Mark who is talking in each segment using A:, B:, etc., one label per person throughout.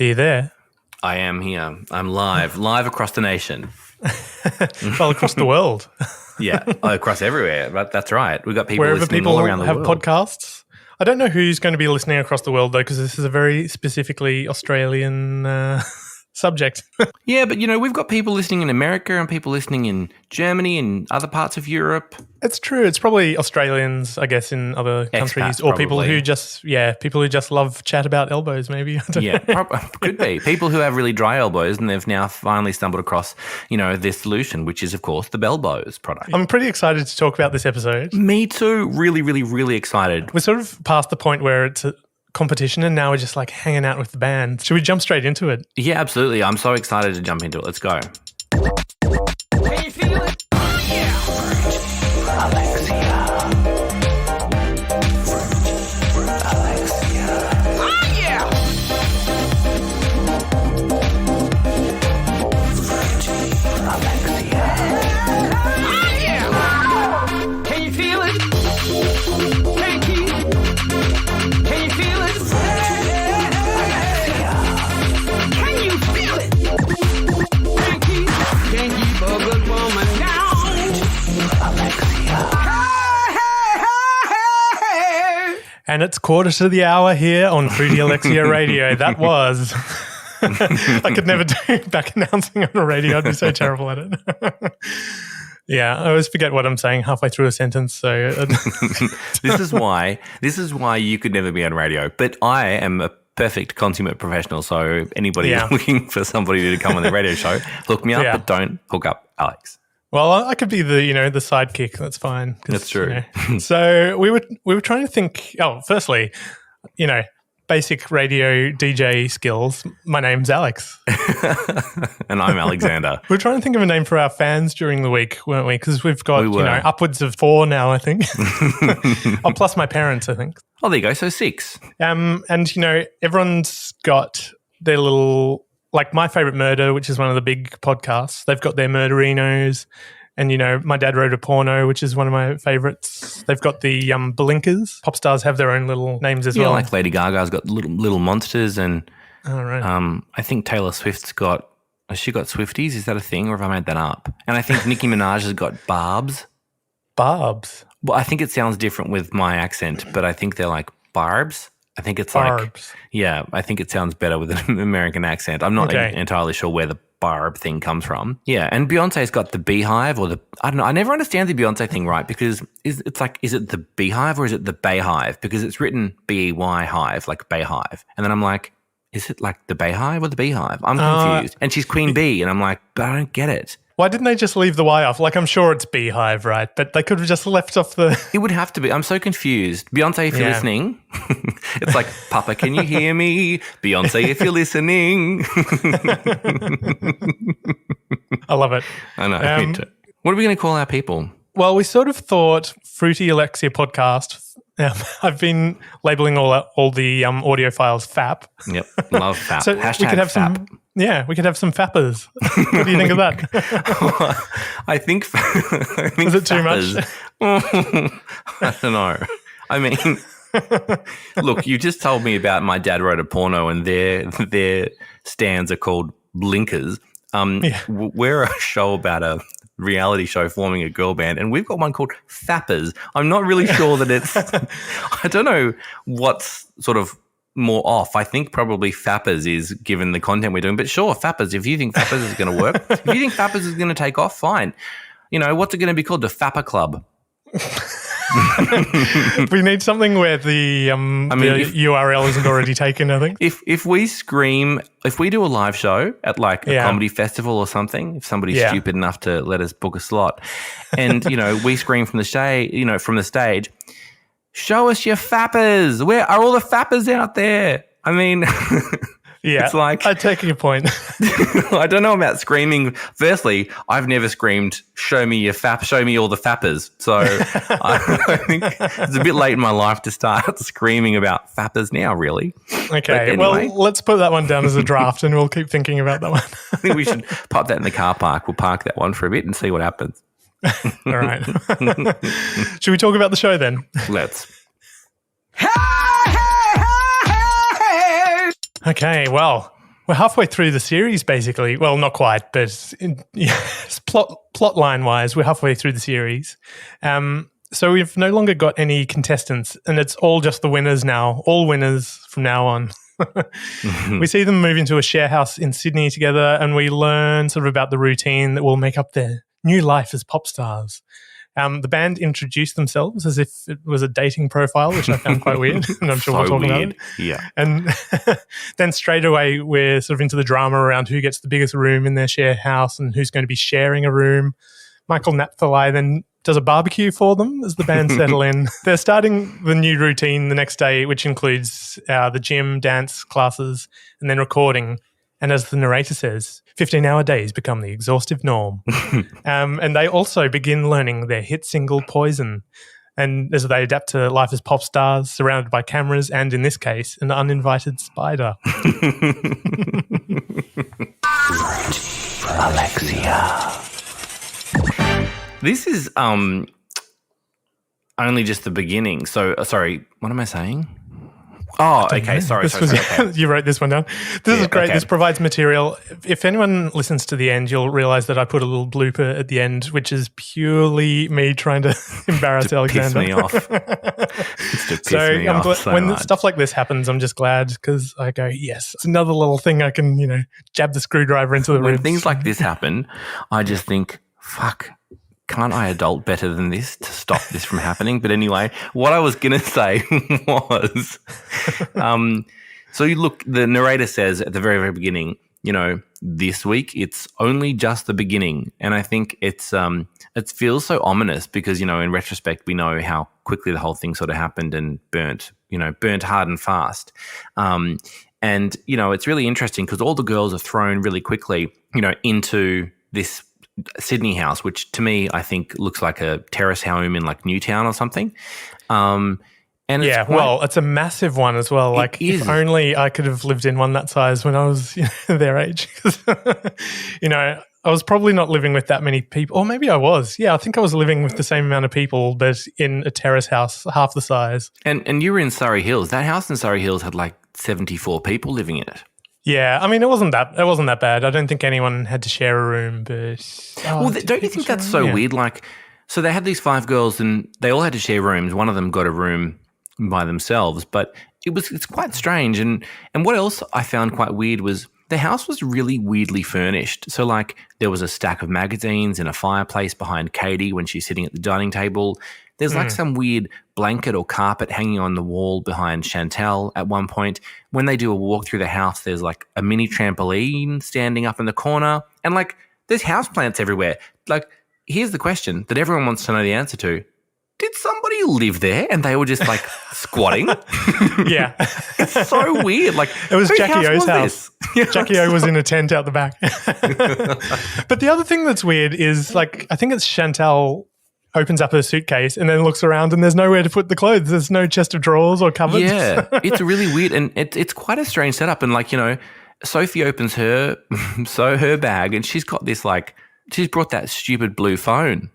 A: Are you there?
B: I am here. I'm live across the nation.
A: Well, across the world.
B: Yeah, across everywhere. But that's right. We've got people
A: Wherever
B: listening
A: people
B: all around the
A: have
B: world.
A: podcasts. I don't know who's going to be listening across the world, though, because this is a very specifically Australian subject.
B: Yeah, but, we've got people listening in America and people listening in Germany and other parts of Europe.
A: It's true. It's probably Australians, I guess, in other countries, or people who just love chat about elbows. Maybe. I don't know.
B: Could be people who have really dry elbows, and they've now finally stumbled across, this solution, which is, of course, the Bellbows product.
A: I'm pretty excited to talk about this episode.
B: Me too. Really, really, really excited.
A: We're sort of past the point where it's a competition, and now we're just like hanging out with the band. Should we jump straight into it?
B: Yeah, absolutely. I'm so excited to jump into it. Let's go.
C: Can you feel it? Oh, yeah. Alexia. Oh, yeah. Oh, yeah. Can you feel it? Frankie. Can you feel it? Can you feel it? Frankie. Can you keep a good woman down?
A: And it's 1:45 here on Fruity Alexia Radio. That was... I could never do back announcing on the radio. I'd be so terrible at it. Yeah, I always forget what I'm saying halfway through a sentence. So
B: This is why you could never be on radio. But I am a perfect consummate professional. So anybody looking for somebody to come on the radio show, hook me up, but don't hook up Alex.
A: Well, I could be the the sidekick. That's fine.
B: That's true.
A: So we were trying to think. Oh, firstly, basic radio DJ skills. My name's Alex,
B: and I'm Alexander.
A: We're trying to think of a name for our fans during the week, weren't we? Because we've got upwards of 4 now, I think. Plus my parents, I think.
B: Oh, there you go. So 6.
A: And everyone's got their little. Like My Favorite Murder, which is one of the big podcasts, they've got their murderinos. And, My Dad Wrote a Porno, which is one of my favorites. They've got the Blinkers. Popstars have their own little names as well.
B: Like Lady Gaga's got little monsters. And
A: right.
B: I think Taylor Swift's got Swifties? Is that a thing, or have I made that up? And I think Nicki Minaj has got barbs.
A: Barbs?
B: Well, I think it sounds different with my accent, but I think they're like barbs. I think it's
A: barbs.
B: I think it sounds better with an American accent. I'm not entirely sure where the barb thing comes from. Yeah, and Beyonce's got the beehive I don't know. I never understand the Beyonce thing, right? Because is it the beehive or is it the bayhive? Because it's written B-E-Y hive, like bayhive. And then I'm like, is it like the bayhive or the beehive? I'm confused. And she's Queen Bee, and I'm like, but I don't get it.
A: Why didn't they just leave the Y off? Like, I'm sure it's beehive, right? But they could have just left off the...
B: It would have to be. I'm so confused. Beyonce, if you're listening, it's like, Papa, can you hear me? Beyonce, if you're listening.
A: I love it.
B: I know, me too. What are we going to call our people?
A: Well, we sort of thought Fruity Alexia podcast. I've been labeling all the audio files FAP.
B: Yep, love FAP.
A: So
B: Hashtag
A: we could have
B: FAP.
A: We could have some fappers. What do you think of that?
B: I think
A: is it too much?
B: I don't know. I mean, look, you just told me about My Dad Wrote a Porno, and their stands are called Blinkers. We're a show about a reality show forming a girl band, and we've got one called Fappers. I'm not really sure that it's I don't know what's sort of more off. I think probably Fappers is, given the content we're doing, but sure, Fappers, if you think Fappers is going to work, if you think Fappers is going to take off, fine. What's it going to be called? The Fapper Club.
A: We need something where the URL isn't already taken, I think.
B: If we do a live show at like a comedy festival or something, if somebody's stupid enough to let us book a slot, and we scream from the stage, show us your fappers. Where are all the fappers out there? I mean,
A: it's like, I take your point.
B: I don't know about screaming. Firstly, I've never screamed, show me your show me all the fappers. So I think it's a bit late in my life to start screaming about fappers now, really.
A: Okay, anyway. Well, let's put that one down as a draft and we'll keep thinking about that one.
B: I think we should pop that in the car park. We'll park that one for a bit and see what happens.
A: All right. Should we talk about the show then?
B: Let's.
A: Okay, well, we're halfway through the series, basically. Well, not quite, but plot line wise, we're halfway through the series. So we've no longer got any contestants, and it's all just the winners now. All winners from now on. We see them move into a share house in Sydney together, and we learn sort of about the routine that will make up their new life as pop stars. The band introduced themselves as if it was a dating profile, which I found quite weird, and I'm sure we'll talk about it.
B: Yeah.
A: And then straight away, we're sort of into the drama around who gets the biggest room in their share house and who's going to be sharing a room. Michael Napthali then does a barbecue for them as the band settle in. They're starting the new routine the next day, which includes the gym, dance classes, and then recording. And as the narrator says, 15-hour days become the exhaustive norm. And they also begin learning their hit single, Poison. And as they adapt to life as pop stars, surrounded by cameras and, in this case, an uninvited spider.
B: Alexia. This is only just the beginning. So, sorry, what am I saying? Oh, okay. Sorry. Okay.
A: You wrote this one down. This is great.
B: Okay.
A: This provides material. If anyone listens to the end, you'll realize that I put a little blooper at the end, which is purely me trying to embarrass
B: to
A: Alexander.
B: Piss me off. It's to piss me
A: I'm
B: off
A: glad,
B: so
A: when
B: much.
A: stuff like this happens, I'm just glad because I go, yes, it's another little thing I can, jab the screwdriver into the
B: When
A: ribs.
B: things like this happen, I just think, fuck. Can't I adult better than this to stop this from happening? But anyway, what I was going to say was, so you look, the narrator says at the very, very beginning, this week it's only just the beginning. And I think it feels so ominous because, in retrospect, we know how quickly the whole thing sort of happened and burnt hard and fast. And, it's really interesting because all the girls are thrown really quickly, into this Sydney house, which to me I think looks like a terrace home in like Newtown or something. And
A: it's a massive one as well. Like if only I could have lived in one that size when I was their age. I was probably not living with that many people, or maybe I was. Yeah, I think I was living with the same amount of people, but in a terrace house half the size.
B: And you were in Surrey Hills. That house in Surrey Hills had like 74 people living in it.
A: Yeah, I mean, it wasn't that bad. I don't think anyone had to share a room, but...
B: don't you think that's so weird? Like, so they had these 5 girls and they all had to share rooms. One of them got a room by themselves, but it's quite strange. And what else I found quite weird was the house was really weirdly furnished. So, like, there was a stack of magazines and a fireplace behind Katie when she's sitting at the dining table. There's like some weird blanket or carpet hanging on the wall behind Chantel at one point. When they do a walk through the house, there's like a mini trampoline standing up in the corner. And like there's houseplants everywhere. Like here's the question that everyone wants to know the answer to. Did somebody live there and they were just like squatting?
A: Yeah.
B: It's so weird. Like
A: it was Jackie O's house.
B: This?
A: Jackie O was in a tent out the back. But the other thing that's weird is like I think it's Chantel opens up her suitcase and then looks around and there's nowhere to put the clothes. There's no chest of drawers or cupboards.
B: Yeah, it's really weird and it's quite a strange setup. And like, Sophie opens her bag and she's got this like, she's brought that stupid blue phone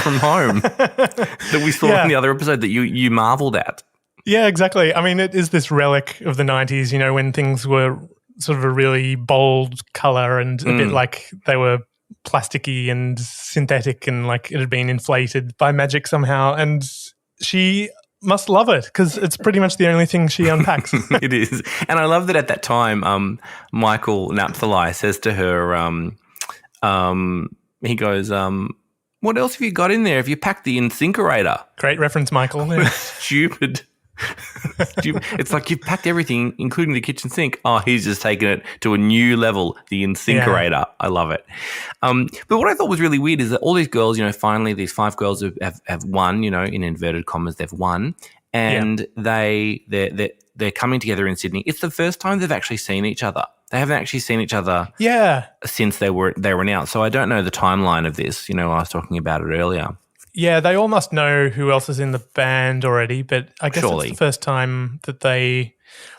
B: from home that we saw in the other episode that you marveled at.
A: Yeah, exactly. I mean, it is this relic of the 90s, when things were sort of a really bold colour and a bit like they were plasticky and synthetic and like it had been inflated by magic somehow, and she must love it because it's pretty much the only thing she unpacks.
B: It is. And I love that at that time Michael Napthali says to her he goes what else have you got in there? Have you packed the incinerator? Great
A: reference, Michael.
B: Stupid. It's like you've packed everything, including the kitchen sink. Oh, he's just taken it to a new level, the incinerator. Yeah. I love it. But what I thought was really weird is that all these girls, finally these 5 girls have won, in inverted commas, they've won. And they're coming together in Sydney. It's the first time they've actually seen each other. They haven't actually seen each other since they were announced. So I don't know the timeline of this. I was talking about it earlier.
A: Yeah, they all must know who else is in the band already, but I guess it's the first time that they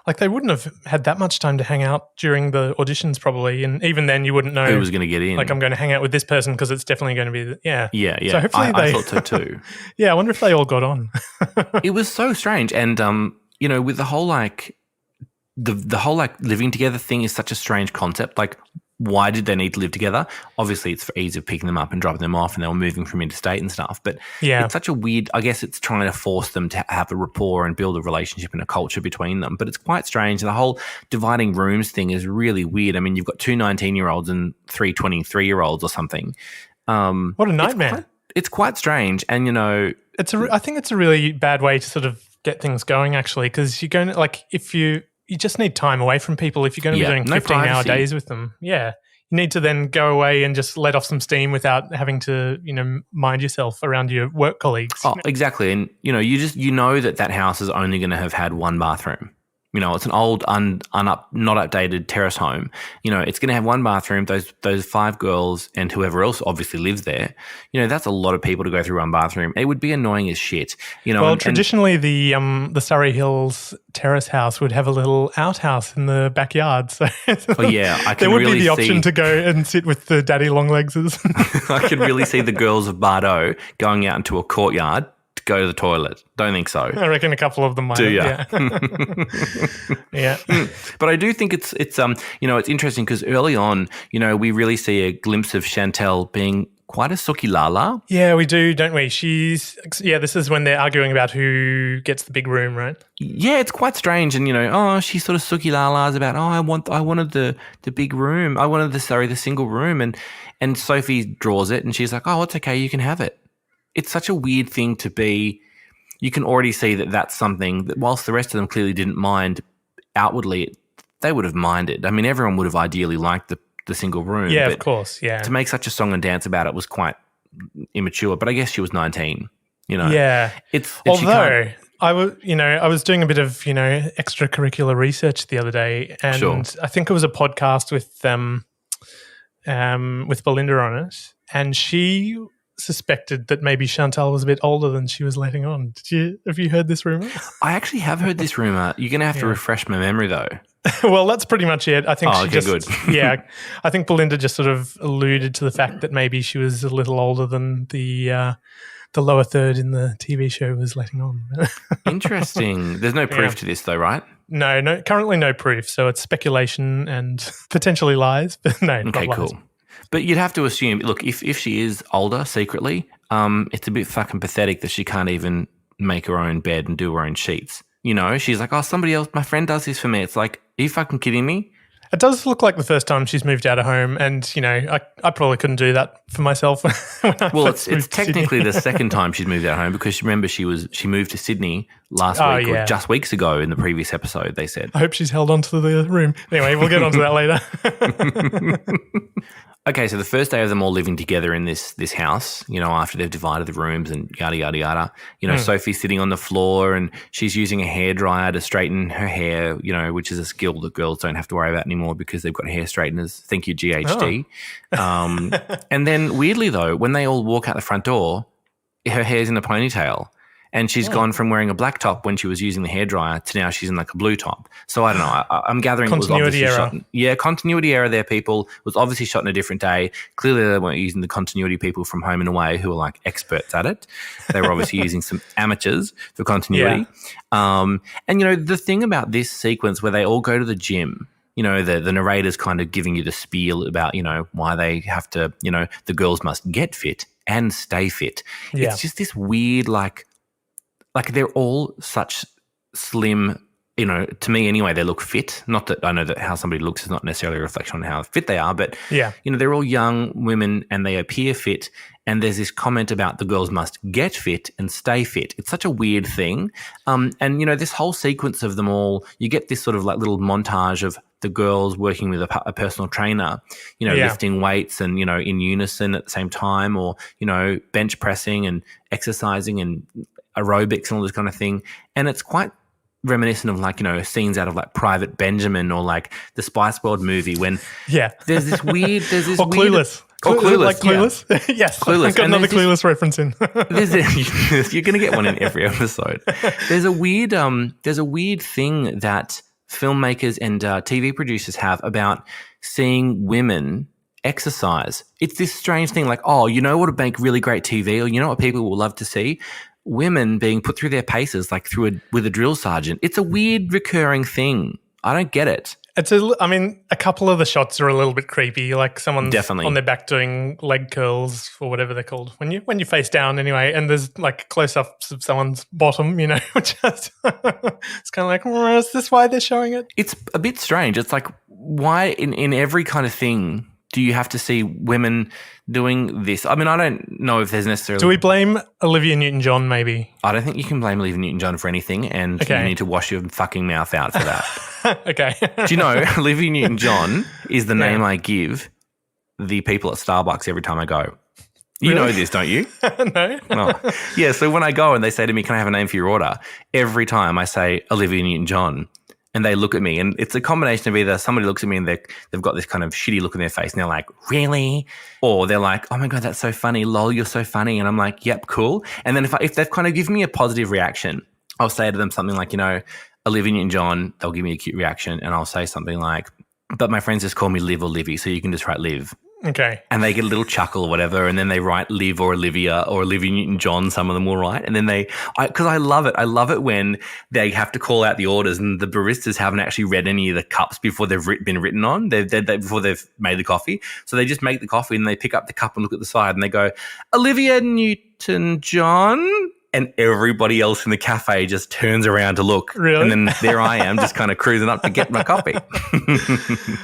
A: wouldn't have had that much time to hang out during the auditions probably, and even then you wouldn't know
B: who was going to get in.
A: Like, I'm going to hang out with this person because it's definitely going to be
B: Yeah.
A: So hopefully
B: I thought so too.
A: Yeah, I wonder if they all got on.
B: It was so strange, and with the whole like the whole like living together thing is such a strange concept. Like, why did they need to live together? Obviously, it's for ease of picking them up and dropping them off, and they were moving from interstate and stuff. But it's such a weird, I guess it's trying to force them to have a rapport and build a relationship and a culture between them. But it's quite strange. The whole dividing rooms thing is really weird. I mean, you've got 2 19-year-olds and 3 23-year-olds or something.
A: What a nightmare.
B: It's quite strange. And, you know,
A: I think it's a really bad way to sort of get things going, actually, because you're going to, like, if you just need time away from people. If you're going to be doing 15-hour days with them, you need to then go away and just let off some steam without having to, you know, mind yourself around your work colleagues.
B: Oh, exactly. And, you know, you know that house is only going to have had one bathroom. You know, it's an old, not updated terrace home. You know, it's going to have one bathroom. Those 5 girls and whoever else obviously lives there. You know, that's a lot of people to go through one bathroom. It would be annoying as shit. You know,
A: well, traditionally the Surrey Hills terrace house would have a little outhouse in the backyard. So
B: I can
A: there would
B: really
A: be the option to go and sit with the daddy longlegses.
B: I could really see the girls of Bardo going out into a courtyard to go to the toilet. Don't think so.
A: I reckon a couple of them might.
B: Do you?
A: Yeah.
B: But I do think it's you know, it's interesting because early on, you know, we really see a glimpse of Chantel being quite a Sooky Lala.
A: Yeah, we do, don't we? This is when they're arguing about who gets the big room, right?
B: Yeah, it's quite strange. And, you know, she's sort of Sooky Lala's about, I wanted the big room. I wanted the single room. And Sophie draws it and she's like, oh, it's okay, you can have it. It's such a weird thing to be. You can already see that that's something that whilst the rest of them clearly didn't mind outwardly, they would have minded. I mean, everyone would have ideally liked the single room.
A: Yeah,
B: but
A: of course, yeah.
B: To make such a song and dance about it was quite immature, but I guess she was 19, you know.
A: Yeah. Although I was doing a bit of, you know, extracurricular research the other day, and I think it was a podcast with Belinda on it, and she suspected that maybe Chantal was a bit older than she was letting on. Have you heard this rumor?
B: I actually have heard this rumor. You're going to have to refresh my memory though.
A: Well, that's pretty much it. I think
B: good.
A: Yeah, I think Belinda just sort of alluded to the fact that maybe she was a little older than the lower third in the TV show was letting on.
B: Interesting. There's no proof to this though, right?
A: No, currently no proof. So it's speculation and potentially lies, but no.
B: Okay,
A: not
B: cool.
A: lies.
B: But you'd have to assume, look, if she is older secretly, it's a bit fucking pathetic that she can't even make her own bed and do her own sheets. You know, she's like, oh, somebody else, my friend does this for me. It's like, are you fucking kidding me?
A: It does look like the first time she's moved out of home, and, you know, I probably couldn't do that for myself.
B: Well, it's technically the second time she's moved out of home because remember she moved to Sydney last week or just weeks ago in the previous episode, they said.
A: I hope she's held on to the room. Anyway, we'll get onto that later.
B: Okay, so the first day of them all living together in this house, you know, after they've divided the rooms and yada, yada, yada, you know, Sophie's sitting on the floor and she's using a hairdryer to straighten her hair, you know, which is a skill that girls don't have to worry about anymore because they've got hair straighteners. Thank you, GHD. And then weirdly, though, when they all walk out the front door, her hair's in a ponytail. And she's gone from wearing a black top when she was using the hairdryer to now she's in like a blue top. So I don't know. I'm gathering it was obviously shot. Continuity error there, people. It was obviously shot on a different day. Clearly they weren't using the continuity people from Home and Away who are like experts at it. They were obviously using some amateurs for continuity. And, you know, the thing about this sequence where they all go to the gym, you know, the narrator's kind of giving you the spiel about, you know, why they have to, you know, the girls must get fit and stay fit. Yeah. It's just this weird like they're all such slim, you know, to me anyway, they look fit. Not that I know that how somebody looks is not necessarily a reflection on how fit they are, but, you know, they're all young women and they appear fit. And there's this comment about the girls must get fit and stay fit. It's such a weird thing. And, you know, this whole sequence of them all, you get this sort of like little montage of the girls working with a personal trainer, you know, lifting weights and, you know, in unison at the same time or, you know, bench pressing and exercising and aerobics and all this kind of thing. And it's quite reminiscent of like, you know, scenes out of like Private Benjamin or like the Spice World movie when there's this weird,
A: or Clueless.
B: Or Clueless.
A: Like Clueless? Yeah. Yes.
B: Clueless.
A: I've got another Clueless reference in.
B: You're going to get one in every episode. There's a weird thing that filmmakers and TV producers have about seeing women exercise. It's this strange thing like, oh, you know what would make really great TV or you know what people will love to see? Women being put through their paces like with a drill sergeant. It's a weird recurring thing. I don't get it.
A: I mean, a couple of the shots are a little bit creepy. Like someone's
B: Definitely.
A: on their back doing leg curls or whatever they're called. When you face down anyway, and there's like close-ups of someone's bottom, which is, it's kind of like, is this why they're showing it?
B: It's a bit strange. It's like, why in every kind of thing do you have to see women doing this? I mean, I don't know if there's necessarily...
A: Do we blame Olivia Newton-John maybe?
B: I don't think you can blame Olivia Newton-John for anything, and you need to wash your fucking mouth out for that.
A: Okay.
B: Do you know Olivia Newton-John is the name I give the people at Starbucks every time I go? You know this, don't you?
A: No.
B: Oh. Yeah, so when I go and they say to me, can I have a name for your order? Every time I say Olivia Newton-John. And they look at me, and it's a combination of either somebody looks at me and they've got this kind of shitty look in their face, and they're like, really? Or they're like, oh my God, that's so funny. Lol, you're so funny. And I'm like, yep, cool. And then if they've kind of given me a positive reaction, I'll say to them something like, Olivia Newton-John, they'll give me a cute reaction, and I'll say something like, but my friends just call me Liv or Livy, so you can just write Liv.
A: Okay.
B: And they get a little chuckle or whatever, and then they write Liv or Olivia or Olivia Newton-John, some of them will write. And then because I love it. I love it when they have to call out the orders and the baristas haven't actually read any of the cups before they've been written on, before they've made the coffee. So they just make the coffee and they pick up the cup and look at the side and they go, Olivia Newton-John. And everybody else in the cafe just turns around to look.
A: Really?
B: And then there I am just kind of cruising up to get my coffee.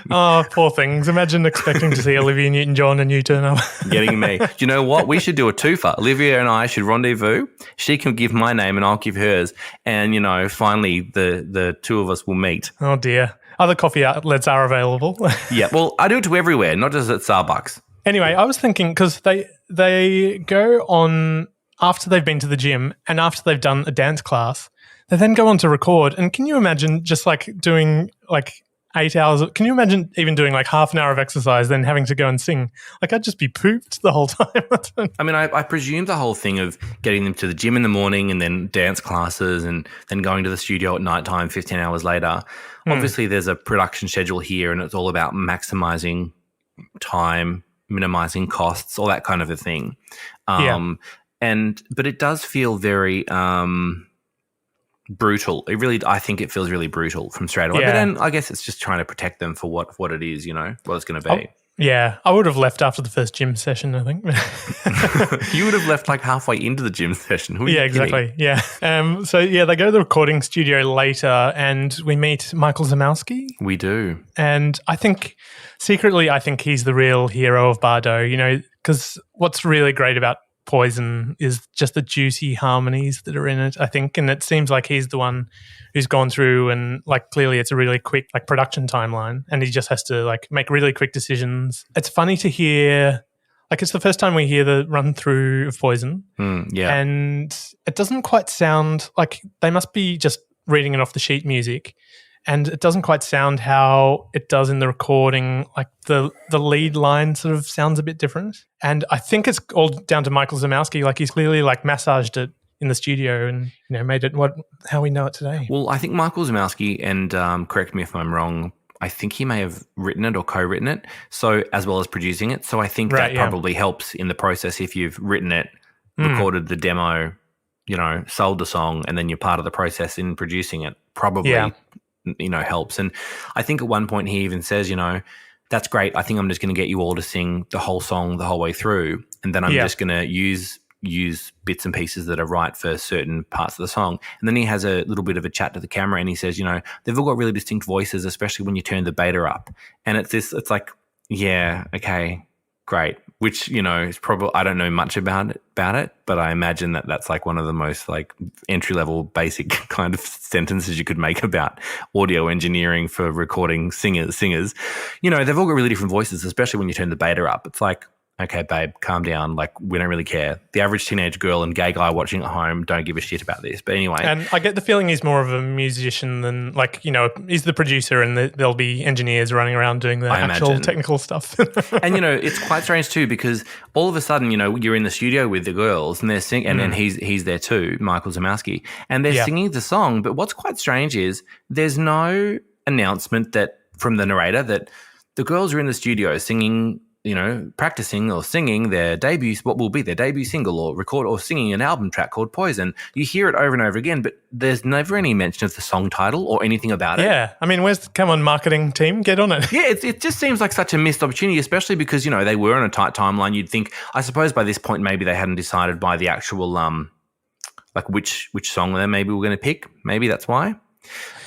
A: Oh, poor things. Imagine expecting to see Olivia Newton-John and you turn up.
B: Getting me. Do you know what? We should do a twofer. Olivia and I should rendezvous. She can give my name and I'll give hers. And, finally the two of us will meet.
A: Oh, dear. Other coffee outlets are available.
B: Yeah, well, I do it to everywhere, not just at Starbucks.
A: Anyway, I was thinking because they go on... After they've been to the gym and after they've done a dance class, they then go on to record. And can you imagine just like doing like 8 hours? Can you imagine even doing like half an hour of exercise, then having to go and sing? Like I'd just be pooped the whole time.
B: I mean, I presume the whole thing of getting them to the gym in the morning and then dance classes and then going to the studio at nighttime 15 hours later. Obviously, there's a production schedule here and it's all about maximizing time, minimizing costs, all that kind of a thing. But it does feel very brutal. I think it feels really brutal from straight away.
A: Yeah.
B: But then I guess it's just trying to protect them for what it is, what it's going to be.
A: Yeah, I would have left after the first gym session, I think.
B: You would have left like halfway into the gym session.
A: Yeah, exactly. Yeah. They go to the recording studio later and we meet Michael Zamowski.
B: We do.
A: And I think he's the real hero of Bardo, because what's really great about Poison is just the juicy harmonies that are in it, I think. And it seems like he's the one who's gone through and like clearly it's a really quick like production timeline and he just has to like make really quick decisions. It's funny to hear, like it's the first time we hear the run through of Poison. And it doesn't quite sound like they must be just reading it off the sheet music. And it doesn't quite sound how it does in the recording. Like the lead line sort of sounds a bit different. And I think it's all down to Michael Zamowski. Like he's clearly like massaged it in the studio and made it how we know it today.
B: Well, I think Michael Zamowski, and correct me if I'm wrong, I think he may have written it or co-written it, so as well as producing it. So I think that probably helps in the process if you've written it, recorded the demo, sold the song, and then you're part of the process in producing it. Probably. Yeah. Helps. And I think at one point he even says, that's great. I think I'm just going to get you all to sing the whole song the whole way through. And then I'm just going to use bits and pieces that are right for certain parts of the song. And then he has a little bit of a chat to the camera and he says, they've all got really distinct voices, especially when you turn the beta up. And it's like, yeah, okay, great. Which, is probably, I don't know much about it, but I imagine that that's like one of the most like entry-level basic kind of sentences you could make about audio engineering for recording singers. They've all got really different voices, especially when you turn the beta up. It's like, okay, babe, calm down. Like, we don't really care. The average teenage girl and gay guy watching at home don't give a shit about this. But anyway.
A: And I get the feeling he's more of a musician than, like, he's the producer and there'll be engineers running around doing the actual technical stuff.
B: And, it's quite strange too because all of a sudden, you're in the studio with the girls and they're singing, and then he's there too, Michael Zamowski, and they're singing the song. But what's quite strange is there's no announcement that from the narrator that the girls are in the studio singing practicing or singing what will be their debut single or record or singing an album track called Poison. You hear it over and over again, but there's never any mention of the song title or anything about it.
A: Yeah. I mean, come on, marketing team, get on it.
B: Yeah, it just seems like such a missed opportunity, especially because, they were on a tight timeline. You'd think, I suppose by this point, maybe they hadn't decided by the actual, which song they maybe were going to pick. Maybe that's why.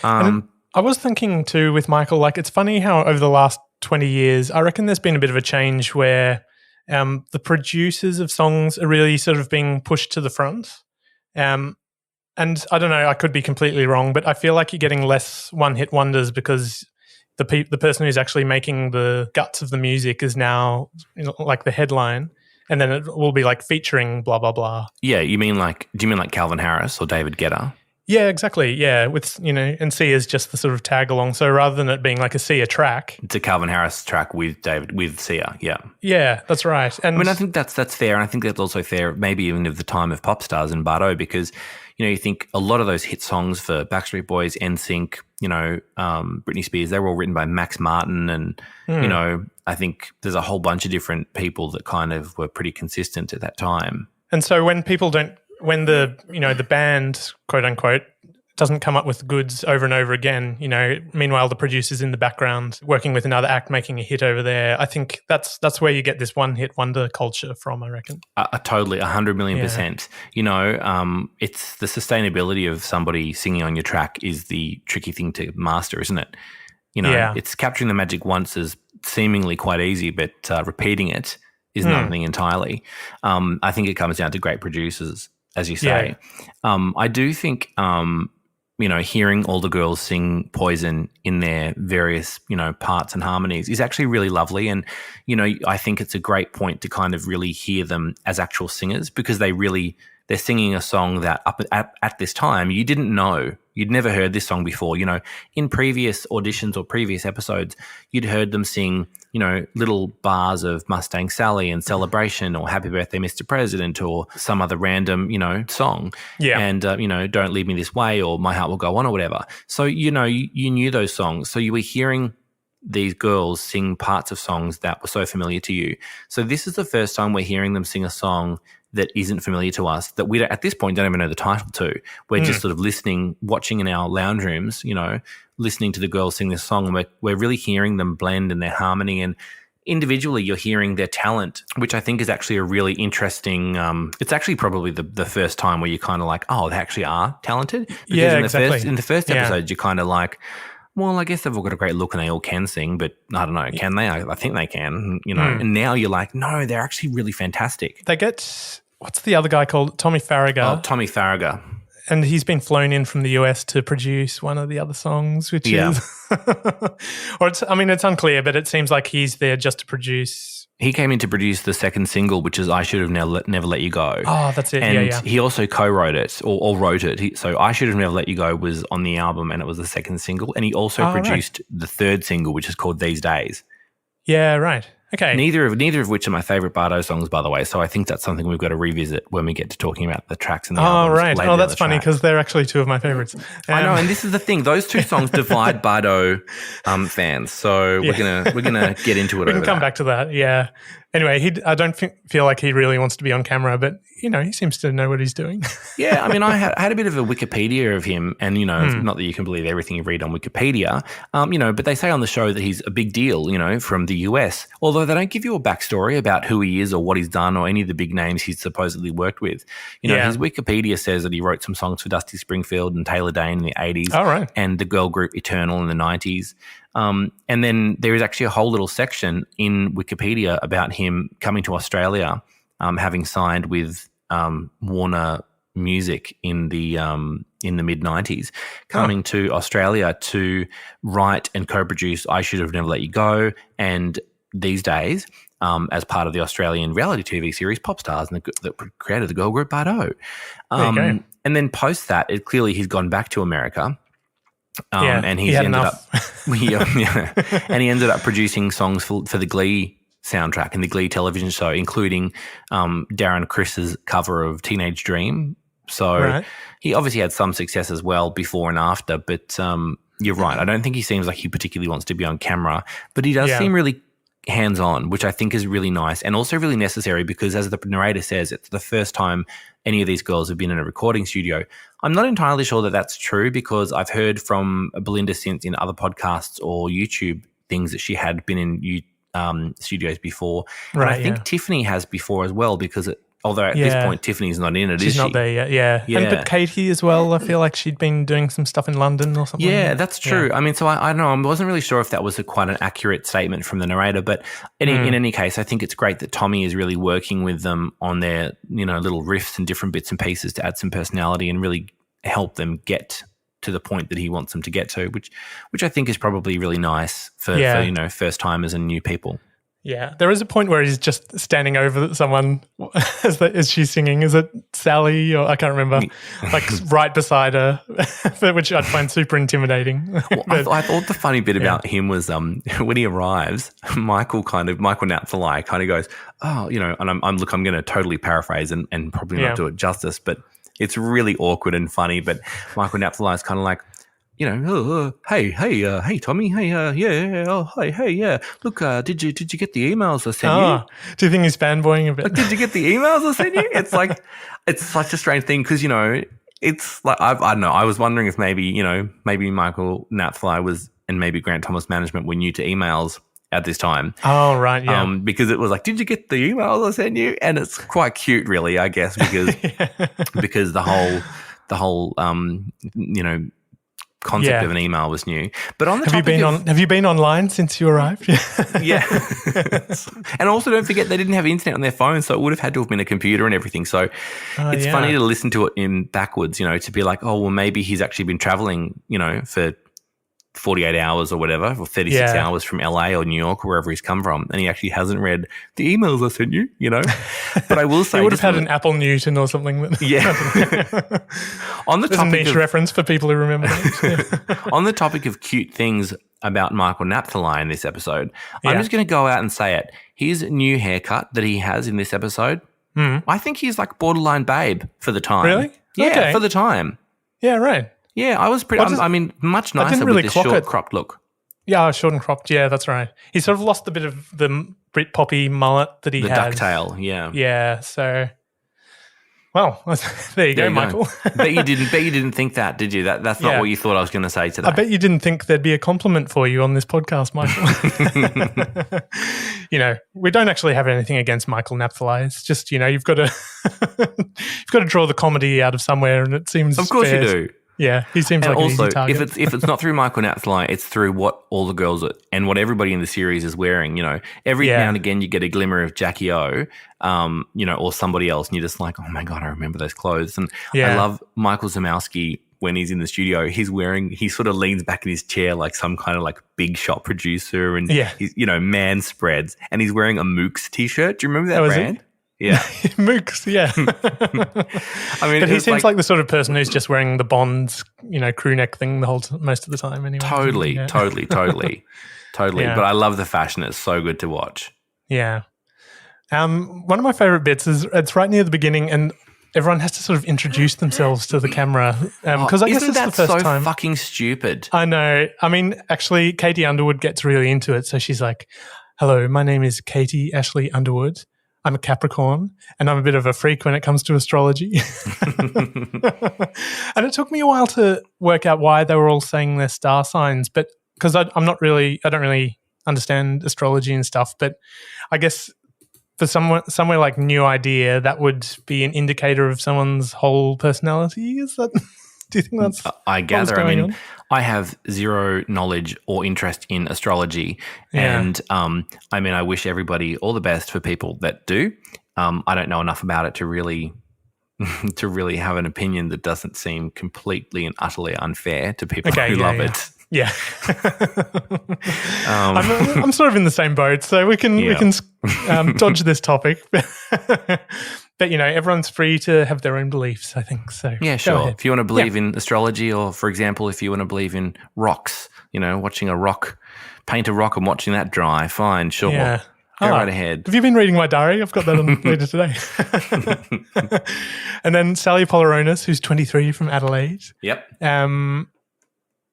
A: I was thinking too with Michael, it's funny how over the last 20 years, I reckon there's been a bit of a change where the producers of songs are really sort of being pushed to the front. And I don't know, I could be completely wrong, but I feel like you're getting less one-hit wonders because the person who's actually making the guts of the music is now like the headline, and then it will be like featuring blah, blah, blah.
B: Yeah, do you mean like Calvin Harris or David Guetta?
A: Yeah, exactly. Yeah, with and Sia is just the sort of tag along. So rather than it being like a Sia track,
B: it's a Calvin Harris track with Sia. Yeah,
A: yeah, that's right. And
B: I mean, I think that's fair, and I think that's also fair, maybe even of the time of Popstars and Bardo, because you think a lot of those hit songs for Backstreet Boys, NSYNC, Britney Spears, they were all written by Max Martin, and I think there's a whole bunch of different people that kind of were pretty consistent at that time.
A: And so when the band, quote unquote, doesn't come up with goods over and over again, meanwhile the producer's in the background working with another act making a hit over there, I think that's where you get this one-hit wonder culture from, I reckon.
B: Totally, 100 million %. It's the sustainability of somebody singing on your track is the tricky thing to master, isn't it? It's capturing the magic once is seemingly quite easy, but repeating it is another thing entirely. I think it comes down to great producers, as you say. Yeah. I do think, hearing all the girls sing Poison in their various, parts and harmonies is actually really lovely. And, I think it's a great point to kind of really hear them as actual singers, because they're singing a song that at this time you didn't know. You'd never heard this song before. In previous auditions or previous episodes, you'd heard them sing, little bars of Mustang Sally and Celebration or Happy Birthday, Mr. President, or some other random, song.
A: Yeah.
B: And, Don't Leave Me This Way or My Heart Will Go On or whatever. So, you knew those songs. So you were hearing these girls sing parts of songs that were so familiar to you. So this is the first time we're hearing them sing a song that isn't familiar to us, that we at this point don't even know the title to. We're just sort of listening, watching in our lounge rooms, listening to the girls sing this song, and we're really hearing them blend and their harmony, and individually you're hearing their talent, which I think is actually a really interesting it's actually probably the first time where you're kind of like, oh, they actually are talented. Because
A: exactly.
B: In the first episode, you're kind of like, well, I guess they've all got a great look and they all can sing, but I don't know, can they? I think they can, And now you're like, no, they're actually really fantastic.
A: They get, what's the other guy called? Tommy Farragher.
B: Oh, Tommy Farragher.
A: And he's been flown in from the US to produce one of the other songs, which is, or it's unclear, but it seems like he's there just to produce.
B: He came in to produce the second single, which is I Should Have Never Let You Go.
A: Oh, that's it.
B: And he also co-wrote it or wrote it. So I Should Have Never Let You Go was on the album, and it was the second single. And he also produced the third single, which is called These Days.
A: Yeah, right. Okay.
B: Neither of which are my favourite Bardo songs, by the way. So I think that's something we've got to revisit when we get to talking about the tracks and the albums.
A: Oh, right. Oh, that's funny because they're actually two of my favourites.
B: I know, and this is the thing; those two songs divide Bardo fans. So we're gonna get into it.
A: We can come back to that. Yeah. Anyway, I don't feel like he really wants to be on camera, but he seems to know what he's doing.
B: Yeah, I mean, I had a bit of a Wikipedia of him, and not that you can believe everything you read on Wikipedia, but they say on the show that he's a big deal, from the US. Although they don't give you a backstory about who he is or what he's done or any of the big names he's supposedly worked with. His Wikipedia says that he wrote some songs for Dusty Springfield and Taylor Dayne in the 80s, and the girl group Eternal in the 90s. And then there is actually a whole little section in Wikipedia about him coming to Australia, having signed with Warner Music in the mid-90s, coming to Australia to write and co-produce I Should Have Never Let You Go and These Days, as part of the Australian reality TV series Popstars, and that created the girl group Bardo. And then post that, he's gone back to America. And he ended up producing songs for the Glee soundtrack and the Glee television show, including Darren Criss's cover of Teenage Dream. So he obviously had some success as well before and after, but you're right. I don't think he seems like he particularly wants to be on camera, but he does seem really hands-on, which I think is really nice and also really necessary because, as the narrator says, it's the first time any of these girls have been in a recording studio. I'm not entirely sure that that's true because I've heard from Belinda since in other podcasts or YouTube things that she had been in studios before. And I think Tiffany has before as well because although at this point Tiffany's not in it,
A: She's not there yet, yeah. But Katie as well, I feel like she'd been doing some stuff in London or something.
B: Yeah, that's true. Yeah. I mean, so I don't know, I wasn't really sure if that was quite an accurate statement from the narrator, but in any case, I think it's great that Tommy is really working with them on their, little riffs and different bits and pieces to add some personality and really help them get to the point that he wants them to get to, which I think is probably really nice for first timers and new people. Yeah, there is a point where he's just standing over someone as she's singing. Is it Sally or I can't remember? Like right beside her, which I'd find super intimidating. Well, I thought the funny bit about him was when he arrives, Michael Napthali kind of goes, oh, and I'm going to totally paraphrase and probably not do it justice, but it's really awkward and funny. But Michael Napthali is kind of like, hey, Tommy, hey, yeah. Look, did you get the emails I sent you? Do you think he's fanboying a bit? Like, did you get the emails I sent you? It's like, it's such a strange thing because, it's like, I don't know. I was wondering if maybe Michael Napthali was and maybe Grant Thomas Management were new to emails at this time. Oh, right, yeah. Because it was like, did you get the emails I sent you? And it's quite cute, really, I guess, because because the whole concept of an email was new. But on the have you been online since you arrived? Yeah. And also don't forget they didn't have internet on their phone, so it would have had to have been a computer and everything. So it's funny to listen to it in backwards, to be like, oh, well, maybe he's actually been traveling, for 48 hours or whatever, or 36 hours from LA or New York or wherever he's come from, and he actually hasn't read the emails I sent you, But I will say he would have had an Apple Newton or something. On the topic, a niche reference for people who remember that. On the topic of cute things about Michael Napthali in this episode, I'm just going to go out and say it. His new haircut that he has in this episode, I think he's like borderline babe for the time. Really? Yeah, for the time. Yeah, right. Yeah, I was pretty. Much nicer with this short cropped look. Yeah, short and cropped. Yeah, that's right. He sort of lost a bit of the Brit Poppy mullet that he had. The ducktail. Yeah. Yeah. So, well, there you go, Michael. Bet you didn't think that, did you? That's not what you thought I was going to say today. I bet you didn't think there'd be a compliment for you on this podcast, Michael. We don't actually have anything against Michael Napthali. It's just you've got to draw the comedy out of somewhere, and it seems of course fair. You do. Yeah, he seems like an easy target. If it's not through Michael Napthali, it's through what all the girls and what everybody in the series is wearing. Every now and again you get a glimmer of Jackie O, or somebody else, and you're just like, oh my God, I remember those clothes. And I love Michael Zamowski when he's in the studio. He sort of leans back in his chair like some kind of like big shot producer, and he's man spreads, and he's wearing a Mooks t-shirt. Do you remember that brand? Yeah. Mooks, yeah. But he seems like the sort of person who's just wearing the Bonds, crew neck thing most of the time anyway. Totally. Yeah. But I love the fashion. It's so good to watch. Yeah. One of my favorite bits is it's right near the beginning and everyone has to sort of introduce themselves to the camera. Because I guess it's the first time. Fucking stupid. I know. Actually, Katie Underwood gets really into it. So she's like, hello, my name is Katie Ashley Underwood. I'm a Capricorn and I'm a bit of a freak when it comes to astrology. And it took me a while to work out why they were all saying their star signs, but because I don't really understand astrology and stuff, but I guess for somewhere like New Idea, that would be an indicator of someone's whole personality. Is that? Do you think that's? I gather. I have zero knowledge or interest in astrology, and I wish everybody all the best for people that do. I don't know enough about it to really have an opinion that doesn't seem completely and utterly unfair to people who love it. Yeah, I'm sort of in the same boat, so we can dodge this topic. But, everyone's free to have their own beliefs, I think. So yeah, sure. If you want to believe in astrology or, for example, if you want to believe in rocks, watching a rock, paint a rock and watching that dry, fine, sure. Yeah. Go right ahead. Have you been reading my diary? I've got that on later today. And then Sally Polaronis, who's 23 from Adelaide. Yep.